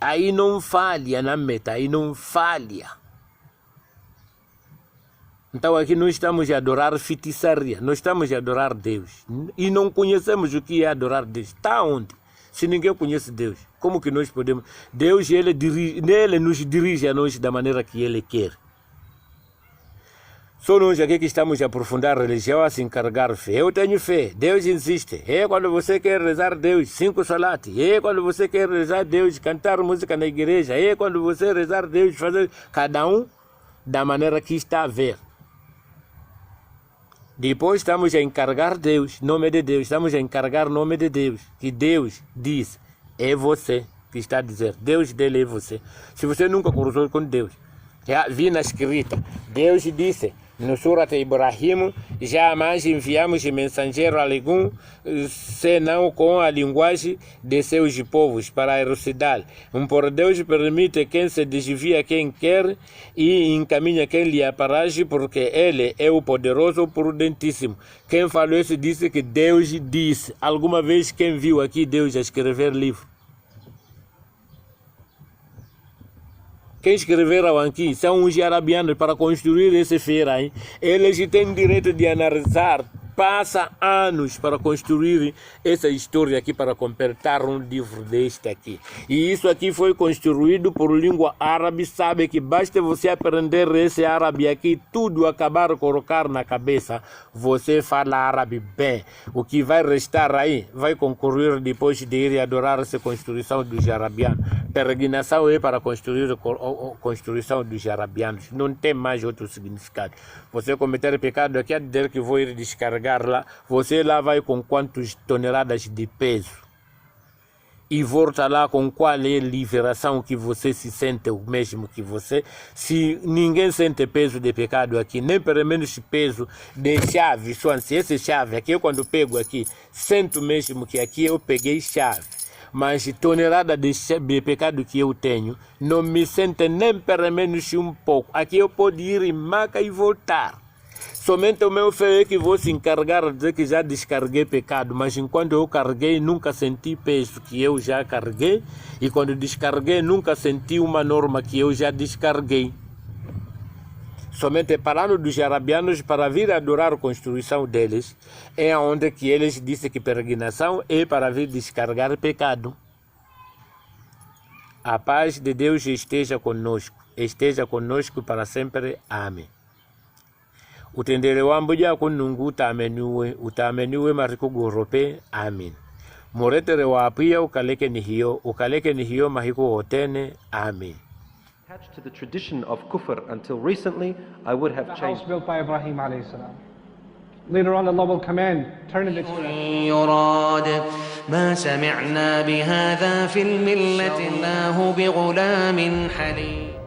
Aí não falha na meta, aí não falha. Então aqui nós estamos a adorar feitiçaria, nós estamos a adorar Deus. E não conhecemos o que é adorar Deus. Está onde? Se ninguém conhece Deus, como que nós podemos? Deus, ele nos dirige a nós da maneira que Ele quer. Só nós aqui que estamos a aprofundar a religião, a se encarregar fé. Eu tenho fé, Deus insiste. É quando você quer rezar Deus, 5 salat. É quando você quer rezar Deus, cantar música na igreja. É quando você rezar Deus, fazer cada um da maneira que está a ver. Depois estamos a encarregar Deus, nome de Deus, estamos a encarregar nome de Deus, que Deus diz, é você que está a dizer, Deus dele é você. Se você nunca cruzou com Deus, já vi na escrita, Deus disse, no Surat Ibrahim, jamais enviamos mensageiro algum, senão com a linguagem de seus povos, para elucidar. Por Deus permite quem se desvia quem quer e encaminha quem lhe aparage, porque Ele é o poderoso prudentíssimo. Quem falou isso disse que Deus disse. Alguma vez quem viu aqui Deus a escrever livro? Quem escreveram aqui são os arabianos para construir essa feira. Hein? Eles têm direito de analisar, passa anos para construir essa história aqui, para completar um livro deste aqui. E isso aqui foi construído por língua árabe, sabe que basta você aprender esse árabe aqui, tudo acabar de colocar na cabeça, você fala árabe bem. O que vai restar aí vai concorrer depois de ir adorar essa construção dos arabianos. Peregrinação é para construir a construção dos arabianos, não tem mais outro significado. Você cometer pecado aqui, a dizer que vou ir descarregar lá, você lá vai com quantas toneladas de peso e volta lá com qual é a liberação que você se sente o mesmo que você. Se ninguém sente peso de pecado aqui, nem pelo menos peso de chave, só se essa chave aqui, eu quando pego aqui, sinto mesmo que aqui eu peguei chave. Mas tonelada de pecado que eu tenho, não me sente nem pelo menos um pouco. Aqui eu posso ir em Meca e voltar. Somente o meu fé é que vou se encarregar de dizer que já descarreguei pecado, mas enquanto eu carreguei, nunca senti peso que eu já carreguei, e quando descarreguei, nunca senti uma norma que eu já descarreguei. Somente parando dos arabianos para vir adorar a construção deles, é onde que eles dizem que peregrinação é para vir descarregar pecado. A paz de Deus esteja conosco para sempre. Amém. Utendere wambuja kunungu utameniwe mariku gorope. Amin. Moretere wapia ukaleke ni hiyo mahiku otene. Amin. Attached to the tradition of kufr until recently, I would have The changed. house built by Ibrahim alayhi salam. Later on Allah will command, turn it into يراد ما سمعنا بهذا في الملة الله بغلام حليم